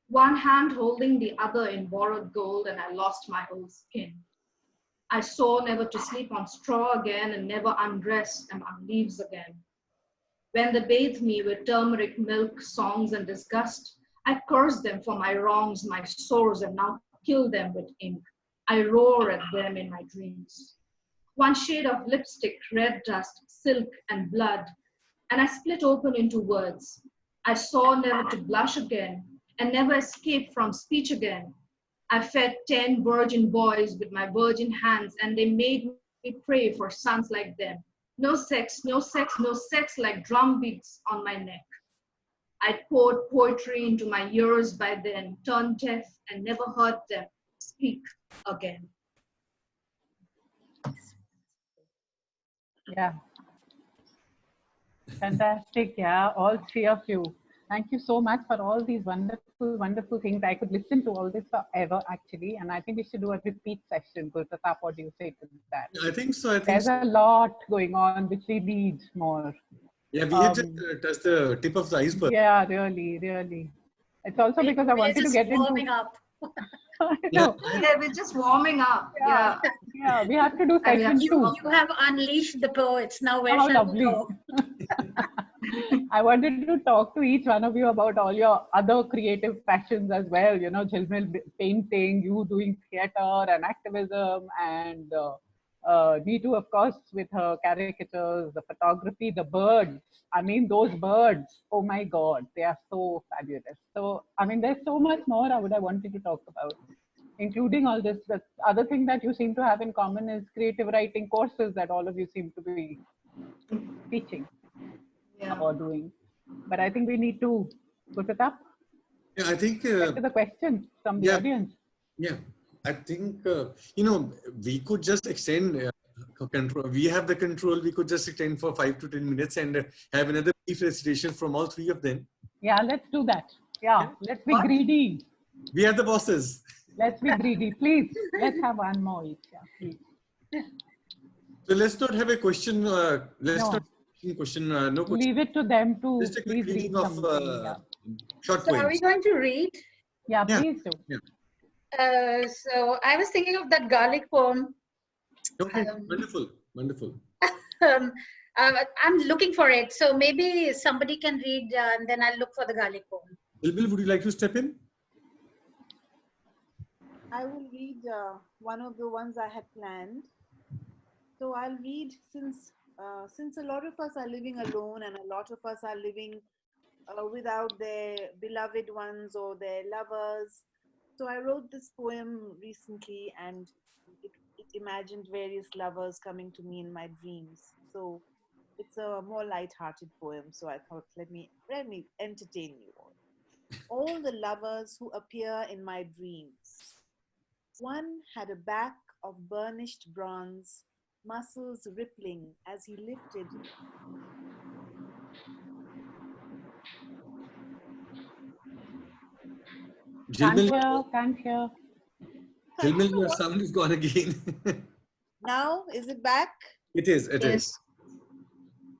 One hand holding the other in borrowed gold, and I lost my old skin. I swore never to sleep on straw again and never undress among leaves again. When they bathed me with turmeric milk, songs, and disgust, I cursed them for my wrongs, my sores, and now kill them with ink. I roar at them in my dreams. One shade of lipstick, red dust, silk, and blood, and I split open into words. I swore never to blush again and never escape from speech again. I fed 10 virgin boys with my virgin hands, and they made me pray for sons like them. No sex, no sex, no sex, like drum beats on my neck. I poured poetry into my ears by then, turned deaf, and never heard them speak again. Yeah. Fantastic. Yeah, all three of you. Thank you so much for all these wonderful, wonderful things. I could listen to all this forever, actually. And I think we should do a repeat session. Gurpratap, what do you say to that? I think so. There's a lot going on which we need more. Yeah, we have just touched the tip of the iceberg. Yeah, really, really. It's also because I wanted to get warming into... up. No. Yeah, we're just warming up. Yeah, yeah, we have to do session 2. You have unleashed the poets. Now where How shall lovely. we go? I wanted to talk to each one of you about all your other creative passions as well. You know, Jhilmil painting, you doing theater and activism, and Nitoo, of course, with her caricatures, the photography, the birds. I mean, those birds, oh my God, they are so fabulous. So, I mean, there's so much more I wanted to talk about, including all this. The other thing that you seem to have in common is creative writing courses that all of you seem to be teaching or doing. But I think we need to put it up. Yeah, I think Get to the questions from the audience. Yeah, I think we could just extend control. We have the control. We could just extend for 5 to 10 minutes and have another brief recitation from all three of them. Yeah, let's do that. Yeah, let's be greedy. We are the bosses. Let's be greedy, please. Let's have one more each. Yeah, please. So let's not have a question. Not question. No question. Leave it to them to just a quick please reading read of short So poems. are we going to read? Yeah, please do. Yeah. So I was thinking of that garlic poem. Okay, wonderful, wonderful. I'm looking for it. So maybe somebody can read and then I'll look for the garlic poem. Jhilmil, would you like to step in? I will read one of the ones I had planned. So I'll read since a lot of us are living alone and a lot of us are living without their beloved ones or their lovers. So I wrote this poem recently and it imagined various lovers coming to me in my dreams. So it's a more light-hearted poem. So I thought, let me entertain you all. All the lovers who appear in my dreams. One had a back of burnished bronze, muscles rippling as he lifted. Can't hear. Jhilmil, your sound is gone again. Now, is it back? It is. It is.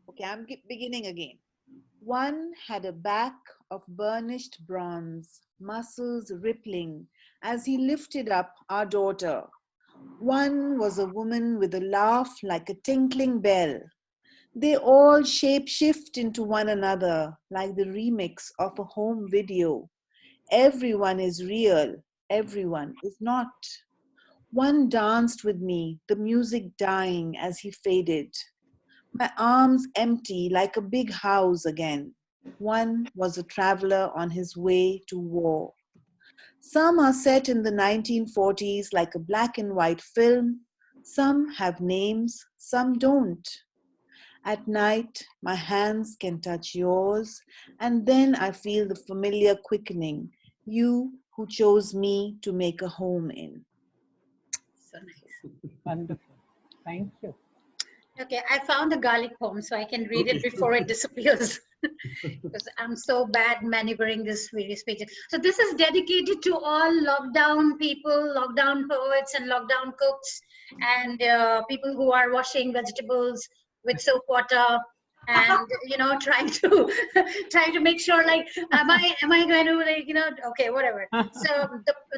Okay, I'm beginning again. One had a back of burnished bronze, muscles rippling as he lifted up our daughter. One was a woman with a laugh like a tinkling bell. They all shape-shift into one another like the remix of a home video. Everyone is real, everyone is not. One danced with me, the music dying as he faded. My arms empty like a big house again. One was a traveler on his way to war. Some are set in the 1940s like a black and white film. Some have names, some don't. At night, my hands can touch yours, and then I feel the familiar quickening, you who chose me to make a home in. So nice. Wonderful. Thank you. Okay, I found a garlic poem so I can read it before it disappears. Because I'm so bad maneuvering this various pages. So this is dedicated to all lockdown people, lockdown poets and lockdown cooks and people who are washing vegetables with soap water and trying to make sure like am I going to like okay, whatever. So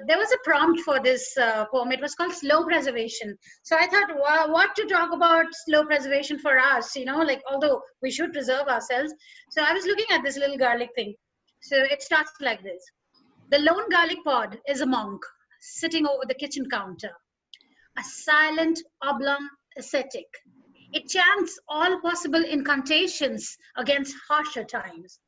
there was a prompt for this poem. It was called slow preservation. So I thought, wow, what to talk about slow preservation for us, like although we should preserve ourselves. So I was looking at this little garlic thing. So it starts like this. The lone garlic pod is a monk sitting over the kitchen counter, a silent oblong ascetic. It chants all possible incantations against harsher times.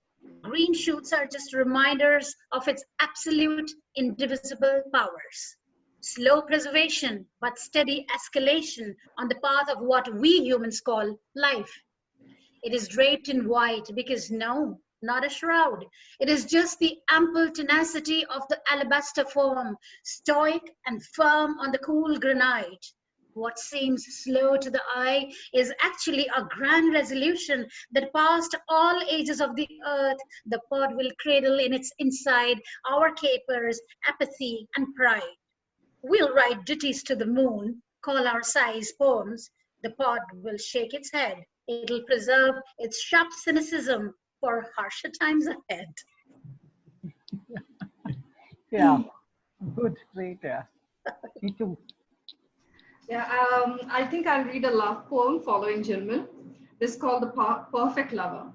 Green shoots are just reminders of its absolute indivisible powers. Slow preservation, but steady escalation on the path of what we humans call life. It is draped in white because no, not a shroud. It is just the ample tenacity of the alabaster form, stoic and firm on the cool granite. What seems slow to the eye is actually a grand resolution that past all ages of the earth, the pod will cradle in its inside our capers, apathy, and pride. We'll write ditties to the moon, call our sighs poems. The pod will shake its head. It'll preserve its sharp cynicism for harsher times ahead. Yeah, good, great. Yeah, me too. Yeah, I think I'll read a love poem following Jhilmil. This is called The Perfect Lover.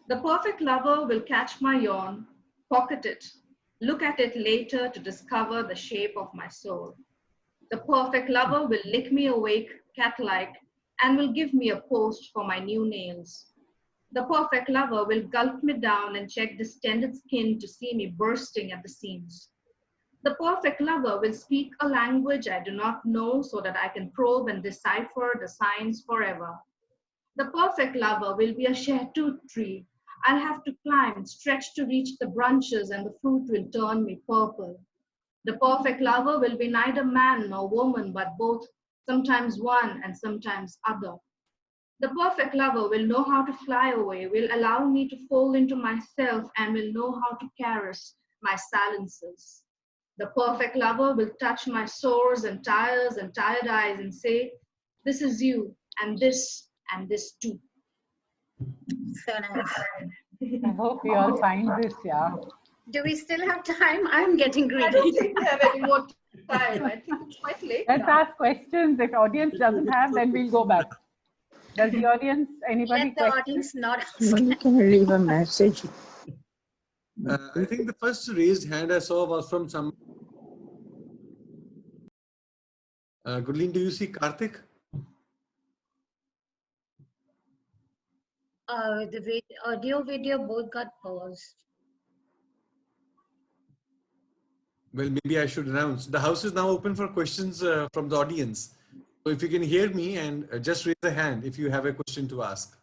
The perfect lover will catch my yawn, pocket it, look at it later to discover the shape of my soul. The perfect lover will lick me awake, cat-like, and will give me a post for my new nails. The perfect lover will gulp me down and check distended skin to see me bursting at the seams. The perfect lover will speak a language I do not know so that I can probe and decipher the signs forever. The perfect lover will be a share-tooth tree. I'll have to climb, stretch to reach the branches, and the fruit will turn me purple. The perfect lover will be neither man nor woman, but both, sometimes one and sometimes other. The perfect lover will know how to fly away, will allow me to fall into myself, and will know how to caress my silences. The perfect lover will touch my sores and tired eyes and say, this is you, and this too. So nice. I hope we all find this, yeah. Do we still have time? I'm getting I don't greedy. think we have any more time. I think it's quite late Let's now. ask questions. If audience doesn't have, then we'll go back. Does the audience, anybody Let the question? audience not ask. You can leave a message. I think the first raised hand I saw was from some. Gurleen, do you see Karthik? The audio video both got paused. Well, maybe I should announce. The house is now open for questions from the audience. So if you can hear me and just raise a hand if you have a question to ask.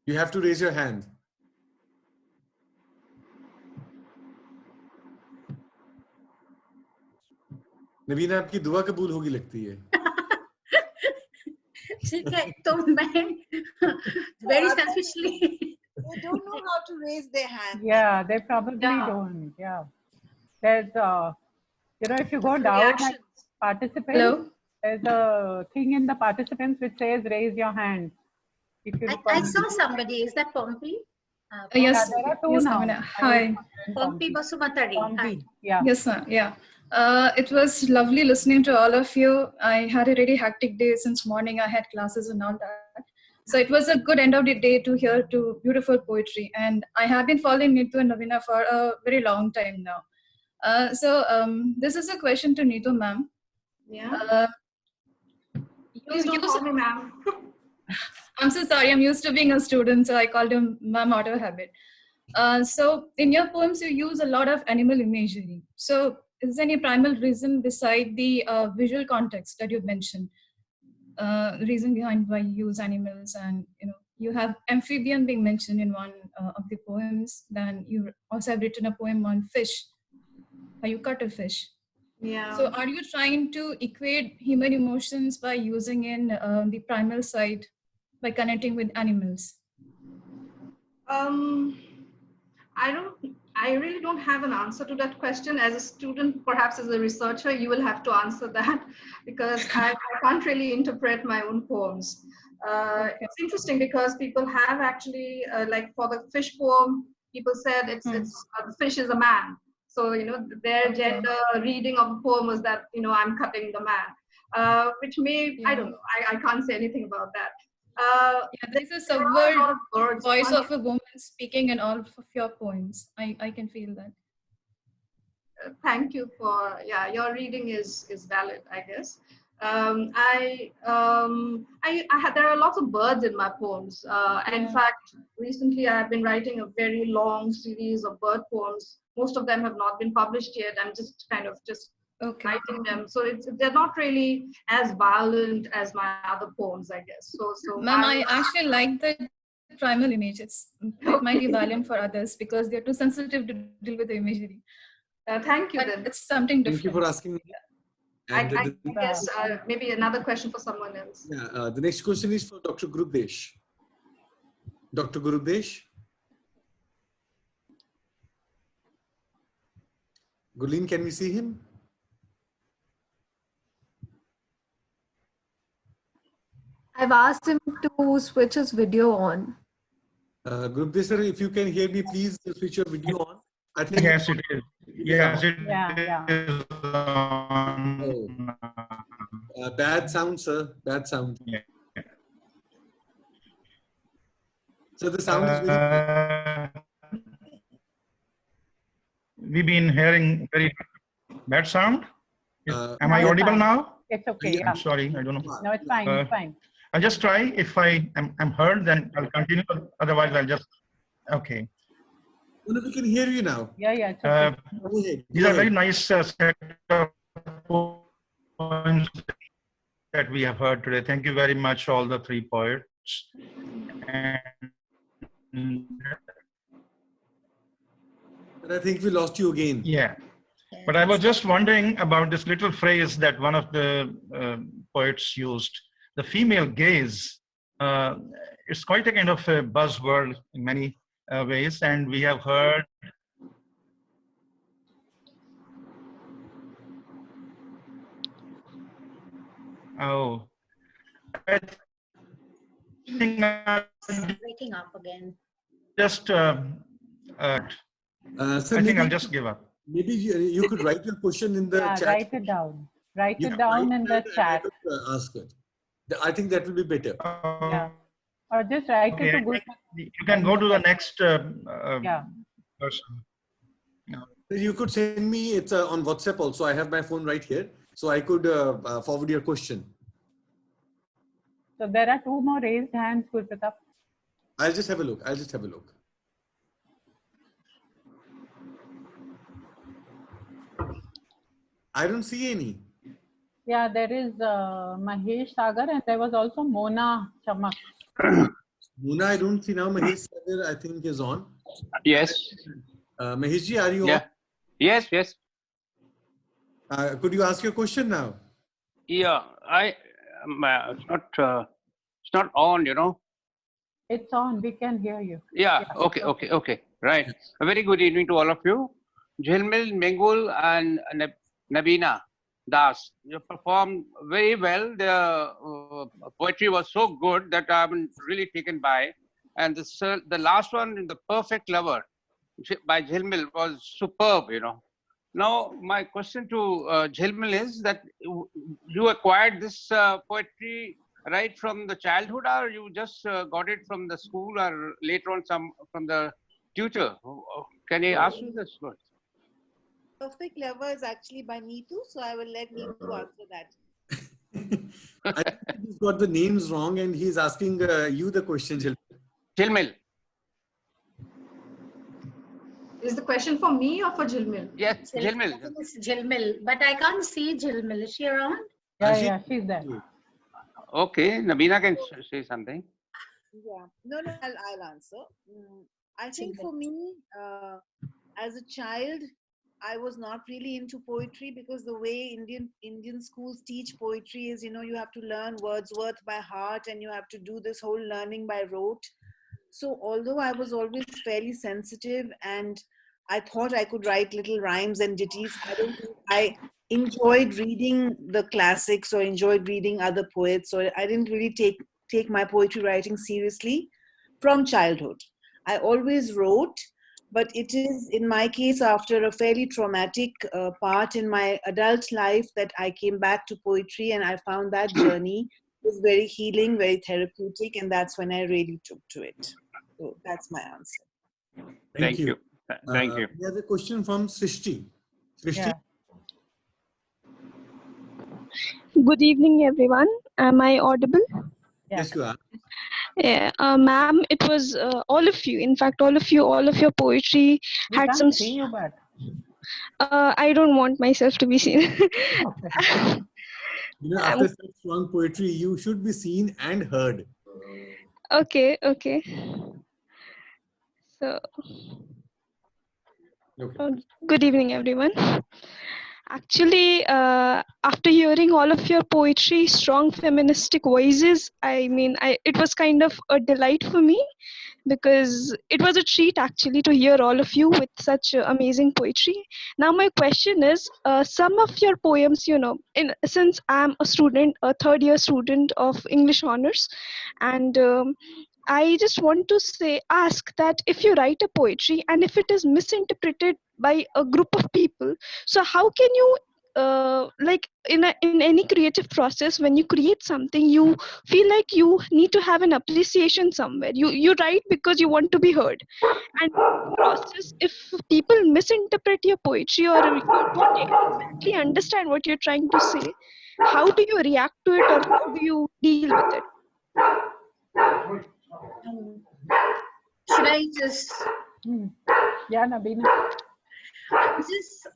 You have to raise your hand. नबीना आपकी दुआ कबूल होगी लगती है. ठीक है तो मैं very selfishly They don't know how to raise their hand. Yeah, they probably Yeah. don't. Yeah. There's, if you go down at Reactions. participants, Hello? there's a thing in the participants which says raise your hand. If you I saw somebody. Is that Pompey? Yes, there are two yes, now. Nabina. I Hi. was Pompey Basumatari. Hi. Pompey. Yeah. Yes, ma'am. Yeah. It was lovely listening to all of you. I had a really hectic day since morning. I had classes and all that. So it was a good end of the day to hear to beautiful poetry. And I have been following Nitoo and Nabina for a very long time now. This is a question to Nitoo, ma'am. Yeah. You Please don't use, call me ma'am. I'm so sorry. I'm used to being a student, so I called him ma'am out of habit. So in your poems, you use a lot of animal imagery. So is there any primal reason beside the visual context that you mentioned? Reason behind why you use animals, and you have amphibian being mentioned in one of the poems. Then you also have written a poem on fish, how you cut a fish. Yeah. So are you trying to equate human emotions by using in the primal side, by connecting with animals? I really don't have an answer to that question. As a student, perhaps as a researcher, you will have to answer that because I can't really interpret my own poems. Okay. It's interesting because people have actually, like for the fish poem, people said the fish is a man. So, their Okay. gender reading of the poem was that, I'm cutting the man, which may, I don't know, I can't say anything about that. There's a there are a lot subword of birds. voice of a woman speaking in all of your poems. I can feel that. Thank you for, your reading is valid, I guess. There are lots of birds in my poems. And in fact, recently I have been writing a very long series of bird poems. Most of them have not been published yet. I'm just kind of Okay. writing them. So they're not really as violent as my other poems, I guess. So Ma'am, I actually like the primal image. It might be violent for others because they're too sensitive to deal with the imagery. thank you But then. it's something different. Thank you for asking. And I guess maybe another question for someone else. the next question is for Dr. Gurudesh. Dr. Gurudesh. Gurleen, can we see him? I've asked him to switch his video on. Gurudesh sir, if you can hear me, please switch your video on. I think Yes, it is. Yes, it Yeah. is. bad sound, sir. Bad sound. Yeah. So the sound is very. We've been hearing very bad sound. Am I Now it's audible fine. now? It's okay. Yeah. Yeah. I'm sorry, I don't know. No, it's fine. It's fine. I'll just try. If I'm heard, then I'll continue. Otherwise, I'll just, okay. No, we can hear you now. Yeah. It's okay. Go ahead. These are very nice set of poems that we have heard today. Thank you very much, all the three poets. And But I think we lost you again. yeah, but I was just wondering about this little phrase that one of the poets used, the female gaze. It's quite a kind of a buzzword in many ways, and we have heard I think I'll Breaking up again. just Sir, I think maybe, I'll just give up. maybe you could write your question in the Yeah, chat. write it down. Write You it can down write in the that and I chat. could, ask it. I think that will be better. Yeah. Or just write it to Okay, Guru. you can go to the next Yeah. person. You could send me, it's on WhatsApp also. I have my phone right here. So I could forward your question. So there are two more raised hands, Gurpratap. I'll just have a look. I don't see any. Yeah, there is Mahesh Sagar and there was also Mona Chamak. Mona, I don't see now. Mahesh Sagar, I think, is on. Yes. Mahesh ji, are you Yeah. Yes. on? Could you ask your question now? Yeah. It's not on. It's on. We can hear you. Yeah. Okay. Right. A very good evening to all of you. Jhilmil, Mengul, and Nabina Das. You performed very well. The poetry was so good that I'm really taken by. And the last one, The Perfect Lover, by Jhilmil, was superb. Now, my question to Jhilmil is that you acquired this poetry right from the childhood, or you just got it from the school, or later on from the tutor? Can I ask you this? Perfect Lover is actually by Nitoo, so I will let Nitoo answer that. I think he's got the names wrong and he's asking you the question, Jhilmil. Is the question for me or for Jhilmil? Yes, Jhilmil. It's Jhilmil, but I can't see Jhilmil. Is she around? Yeah, she's there. Okay, Nabina can say something. Yeah, no, I'll answer. I think for me, as a child, I was not really into poetry because the way Indian schools teach poetry is, you have to learn Wordsworth by heart and you have to do this whole learning by rote. So although I was always fairly sensitive and I thought I could write little rhymes and ditties, I don't think I enjoyed reading the classics or enjoyed reading other poets. So I didn't really take my poetry writing seriously from childhood. I always wrote, but it is, in my case, after a fairly traumatic part in my adult life that I came back to poetry, and I found that journey was very healing, very therapeutic, and that's when I really took to it. So that's my answer. Thank you. Thank you. We have a question from Srishti. Srishti? Yeah. Good evening, everyone. Am I audible? Yes, you are. Yeah, ma'am, it was all of you. In fact, all of your poetry We had can't some. see you, but I don't want myself to be seen. okay. After such strong poetry, you should be seen and heard. Okay. So, good evening, everyone. Actually, after hearing all of your poetry, strong feministic voices, it was kind of a delight for me because it was a treat actually to hear all of you with such amazing poetry. Now, my question is, some of your poems, since I'm a student, a third-year student of English honors, and I just want to ask that if you write a poetry and if it is misinterpreted by a group of people, so how can you like in any creative process, when you create something, you feel like you need to have an appreciation somewhere. You write because you want to be heard, and process, if people misinterpret your poetry or you don't exactly understand what you're trying to say, how do you react to it, or how do you deal with it? Should I just? Yeah, Nabina. Just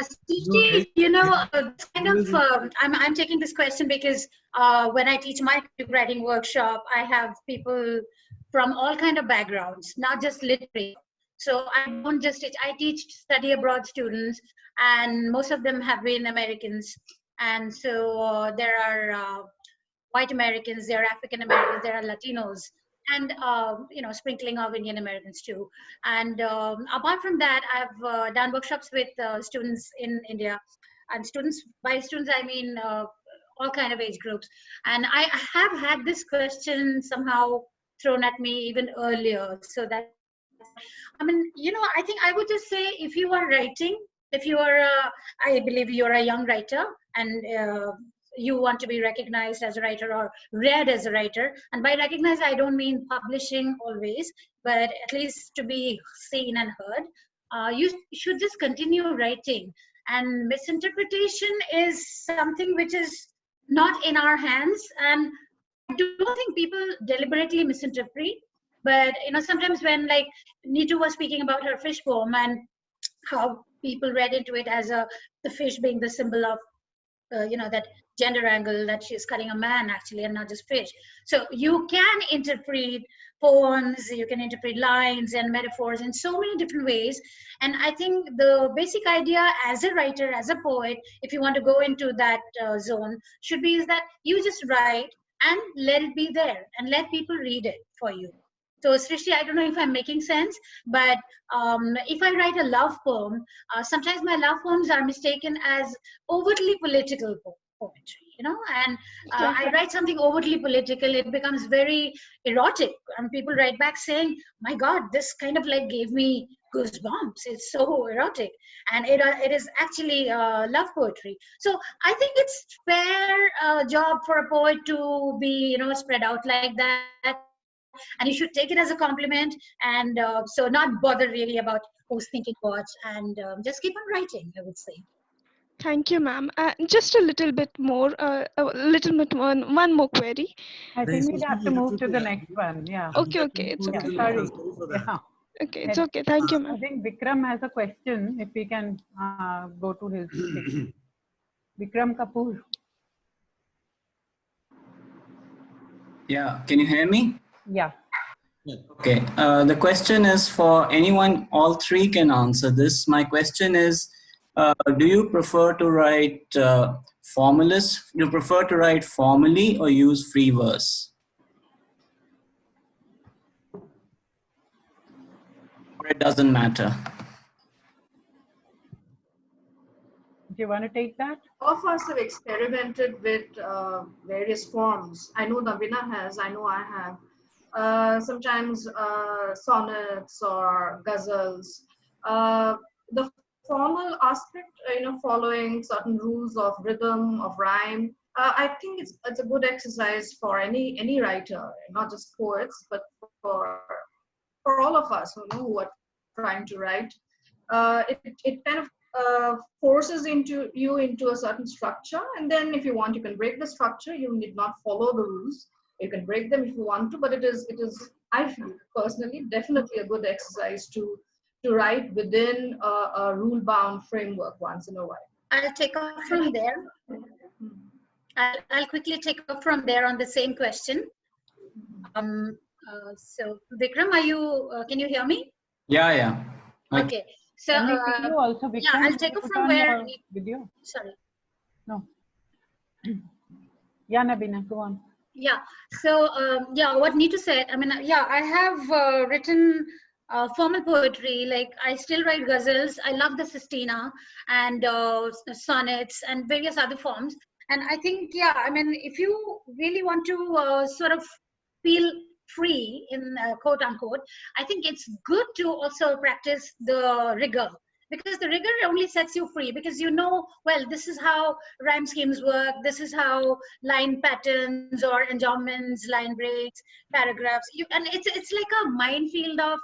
Steve, it's kind of, I'm taking this question because when I teach my creative writing workshop, I have people from all kind of backgrounds, not just literary. So I don't just teach, I teach study abroad students, and most of them have been Americans. And so there are white Americans, there are African Americans, there are Latinos, and sprinkling of Indian Americans too. And apart from that, I've done workshops with students in India, and students, by students I mean all kind of age groups. And I have had this question somehow thrown at me even earlier. So that, I mean, I think I would just say, if you are writing, if you are, I believe you're a young writer, and you want to be recognized as a writer or read as a writer. And by recognized, I don't mean publishing always, but at least to be seen and heard. You should just continue writing. And misinterpretation is something which is not in our hands. And I don't think people deliberately misinterpret. But sometimes when, like, Nitoo was speaking about her fish poem and how people read into it as the fish being the symbol of that gender angle, that she's cutting a man actually and not just fish. So you can interpret poems, you can interpret lines and metaphors in so many different ways. And I think the basic idea as a writer, as a poet, if you want to go into that zone, should be is that you just write and let it be there and let people read it for you. So Srishti, I don't know if I'm making sense, but if I write a love poem, sometimes my love poems are mistaken as overtly political poetry, and I write something overtly political, it becomes very erotic, and people write back saying, my God, this kind of like gave me goosebumps, it's so erotic, and it is actually love poetry. So I think it's fair job for a poet to be, spread out like that. And you should take it as a compliment, and so not bother really about who's thinking what, and just keep on writing, I would say. Thank you, ma'am. Just a little bit more, one more query. I think we have to move to the next one. Yeah. Okay, it's okay. Sorry. Yeah. Okay, it's okay. Thank you, ma'am. I think Vikram has a question. If we can go to his Vikram Kapoor. Yeah, can you hear me? Yeah. Okay, the question is for anyone, all three can answer this. My question is, do you prefer to write formalist? Do you prefer to write formally or use free verse? Or it doesn't matter? Do you want to take that? All of us have experimented with various forms. I know Nabina has, I know I have. Sometimes sonnets or ghazals. The formal aspect, following certain rules of rhythm, of rhyme. I think it's a good exercise for any writer, not just poets, but for all of us who are trying to write. It kind of forces you into a certain structure, and then if you want, you can break the structure. You need not follow the rules. You can break them if you want to, but it is I feel personally definitely a good exercise to write within a rule-bound framework once in a while. I'll take off from there. I'll quickly take off from there on the same question. So Vikram, are you? Can you hear me? Yeah. Okay. So you also, Vikram, yeah, I'll take off from where. Video. Sorry. No. Yeah, Nabina, go on. Yeah. So yeah, what Nitoo said. I mean, yeah, I have written formal poetry. Like I still write ghazals. I love the sestina and sonnets and various other forms. And I think, yeah, I mean, if you really want to sort of feel free in quote unquote, I think it's good to also practice the rigor because the rigor only sets you free, because you know, well, this is how rhyme schemes work, this is how line patterns or endowments, line breaks, paragraphs, and it's like a minefield of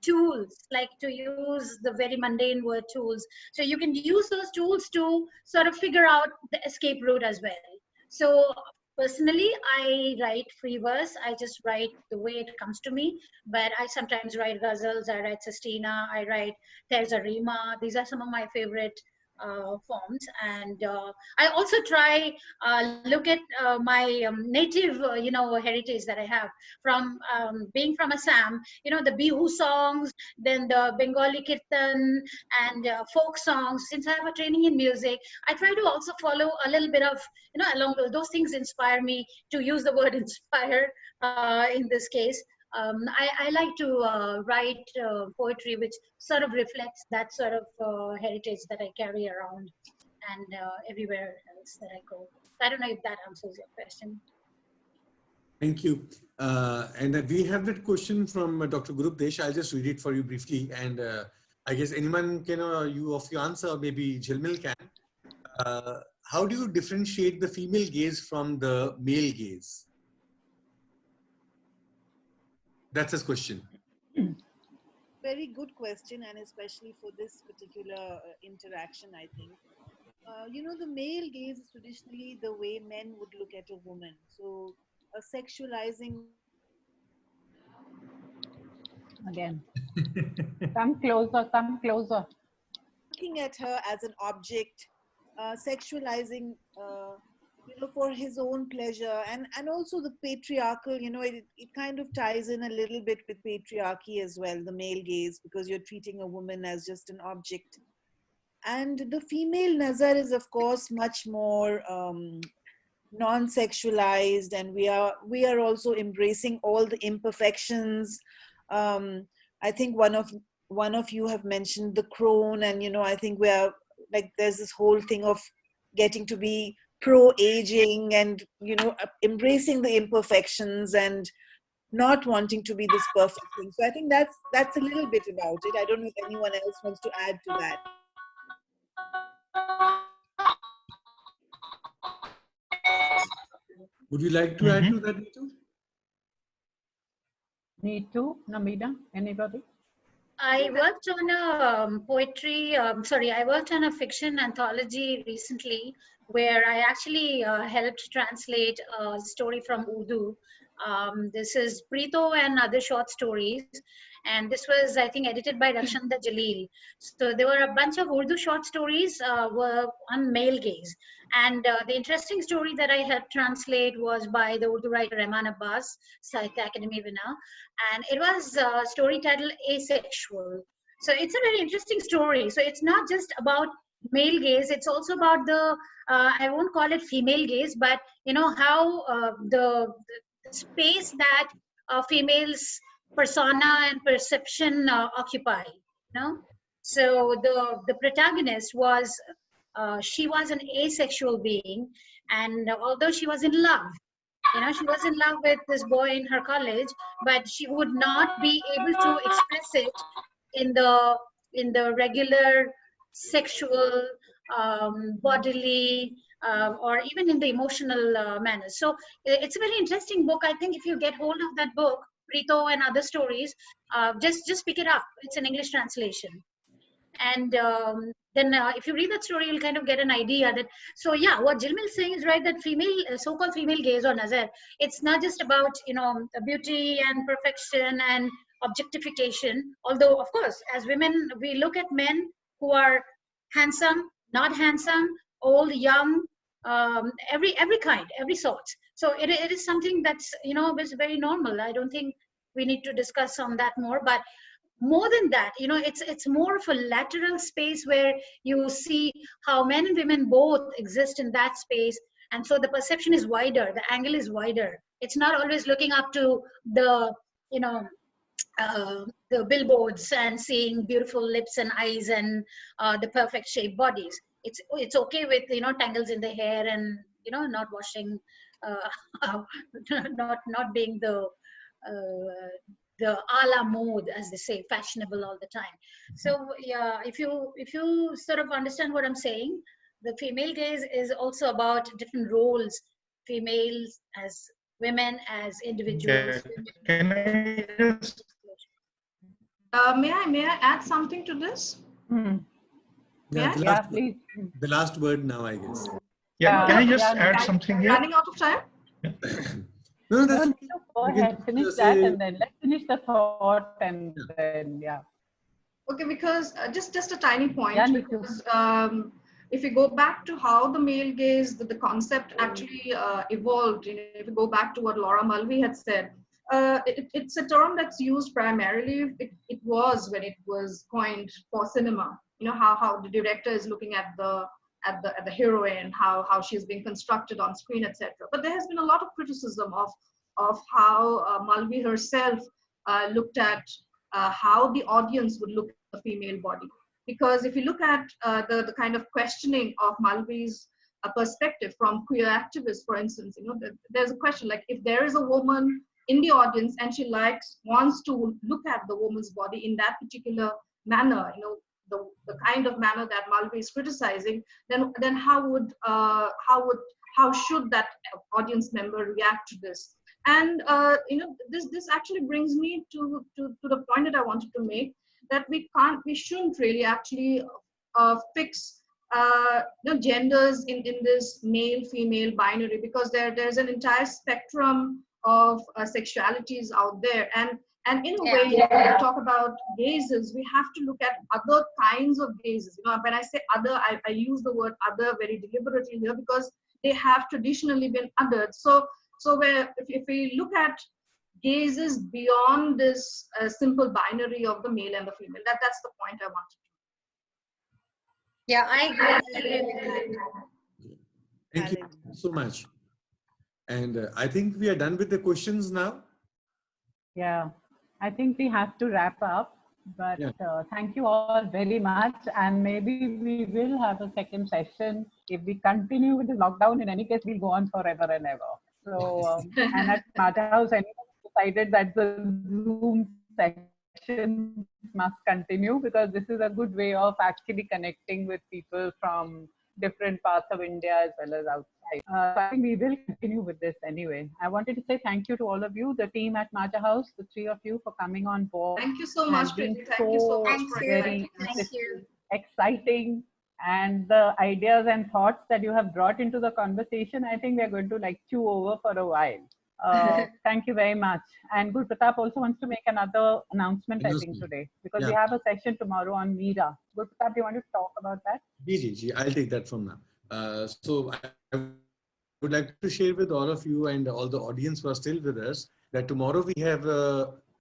tools, like, to use the very mundane word, tools. So you can use those tools to sort of figure out the escape route as well. So personally, I write free verse. I just write the way it comes to me. But I sometimes write ghazals. I write sestina. I write terza rima. These are some of my favorite forms. And I also try look at my native, heritage that I have from being from Assam. The Bihu songs, then the Bengali kirtan and folk songs. Since I have a training in music, I try to also follow a little bit of, along those things inspire me, to use the word inspire in this case. I like to write poetry which sort of reflects that sort of heritage that I carry around and everywhere else that I go. I don't know if that answers your question. Thank you. And we have that question from Dr. Gurup Desh. I'll just read it for you briefly. And I guess anyone can, you answer, or maybe Jhilmil can. How do you differentiate the female gaze from the male gaze? That's his question. Very good question, and especially for this particular interaction, I think. The male gaze is traditionally the way men would look at a woman. So, sexualizing. Again. Come closer, come closer. Looking at her as an object, sexualizing, for his own pleasure, and also the patriarchal, it kind of ties in a little bit with patriarchy as well, the male gaze, because you're treating a woman as just an object. And the female nazar is, of course, much more non-sexualized, and we are also embracing all the imperfections. I think one of you have mentioned the crone, and I think we are like, there's this whole thing of getting to be pro-aging and embracing the imperfections and not wanting to be this perfect thing. So I think that's a little bit about it. I don't know if anyone else wants to add to that. Would you like to add to that, Nitoo? Nitoo, Nabina, anybody? I worked on a I worked on a fiction anthology recently where I actually helped translate a story from Urdu. This is Preeto and Other Short Stories. And this was, I think, edited by Rakshanda Jalil. So there were a bunch of Urdu short stories were on male gaze. And the interesting story that I helped translate was by the Urdu writer Rehman Abbas, Sahitya Academy winner. And it was a story titled Asexual. So it's a very interesting story. So it's not just about male gaze, it's also about the, I won't call it female gaze, but how the space that females persona and perception occupy. So the protagonist was, she was an asexual being, and although she was in love, she was in love with this boy in her college, but she would not be able to express it in the regular sexual, bodily, or even in the emotional manner. So it's a very interesting book. I think if you get hold of that book, Preeto and Other Stories, just pick it up. It's an English translation. And then if you read that story, you'll kind of get an idea that, so yeah, what Jhilmil is saying is right, that so-called female gaze or nazar, it's not just about, beauty and perfection and objectification. Although, of course, as women, we look at men who are handsome, not handsome, old, young, every kind, every sort. So it is something that's, is very normal. I don't think we need to discuss on that more, but more than that, it's more of a lateral space where you see how men and women both exist in that space. And so the perception is wider, the angle is wider. It's not always looking up to the, the billboards and seeing beautiful lips and eyes and the perfect shaped bodies. It's okay with, tangles in the hair and, not washing, not being the the a la mode, as they say, fashionable all the time. So yeah, if you sort of understand what I'm saying, the female gaze is also about different roles, females as women, as individuals. Can I just May I add something to this? Yeah, Yeah, please. The last word now, I guess. Yeah, can I just yeah, add something here? Running out of time? No, that's No, okay. go We can ahead, finish just that, say- and then let's finish the thought, and then Okay, because just a tiny point, Yeah, Nitoo. because if you go back to how the male gaze, the concept actually evolved, if you go back to what Laura Mulvey had said, it's a term that's used primarily, it was when it was coined for cinema, how the director is looking at the heroine, how she's being constructed on screen, etc. But there has been a lot of criticism of how Mulvey herself looked at how the audience would look at the female body. Because if you look at the kind of questioning of Mulvey's perspective from queer activists, for instance, there's a question like, if there is a woman in the audience and she wants to look at the woman's body in that particular manner, the kind of manner that Mulvey is criticizing, then how should that audience member react to this? And this actually brings me to the point that I wanted to make, that we shouldn't really actually fix genders in this male female binary, because there's an entire spectrum of sexualities out there, and in a way, when we talk about gazes, we have to look at other kinds of gazes. When I say other, I use the word other very deliberately here, because they have traditionally been othered. So if we look at gazes beyond this simple binary of the male and the female, that's the point I wanted to make. Yeah, I agree with that. Thank you so much. And I think we are done with the questions now. Yeah, I think we have to wrap up, but thank you all very much. And maybe we will have a second session. If we continue with the lockdown, in any case, we'll go on forever and ever. So, and at Majha House, anyone decided that the Zoom session must continue, because this is a good way of actually connecting with people from different parts of India as well as outside. So I think we will continue with this anyway. I wanted to say thank you to all of you, the team at Majha House, the three of you, for coming on board. Thank you so much, Preeti. Thank you so much for very Thank you. exciting, and the ideas and thoughts that you have brought into the conversation, I think we're going to chew over for a while. Thank you very much. And Guru Pratap also wants to make another announcement, I think, today, because we have a session tomorrow on Meera. Guru Pratap, do you want to talk about that? I'll take that from now. So I would like to share with all of you and all the audience who are still with us that tomorrow we have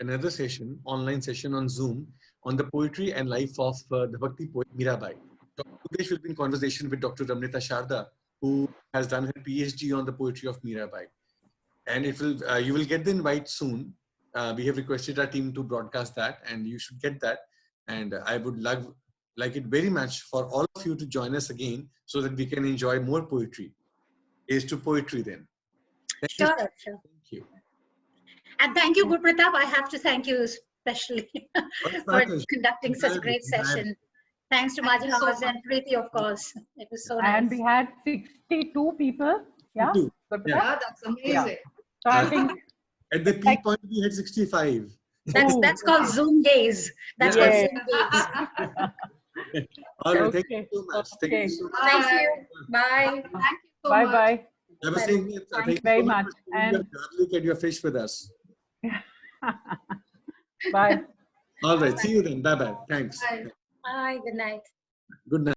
another session, online session on Zoom, on the poetry and life of the Bhakti poet Mirabai. Dr. Udesh will be in conversation with Dr. Ramnita Sharda, who has done her PhD on the poetry of Mirabai. And it will you will get the invite soon. We have requested our team to broadcast that, and you should get that. And I would like it very much for all of you to join us again, so that we can enjoy more poetry. Is to poetry then. Sure. Thank you. And thank you, Guru Pratap. I have to thank you especially for conducting such a great session. Thanks to Majha House and Preeti, of course. It was so nice. And we had 62 people. Yeah, yeah, that's amazing. Yeah. So I think at the peak point we had 65. That's called Zoom days. That's called Zoom days. All right, thank you so much. Thank you so much. Thank you. Bye. Thank you so bye much. bye. Have a safe day. Thank you very much. And your garlic and your fish with us. Bye. All right. See you then. Bye bye. Thanks. Bye. Good night. Good night.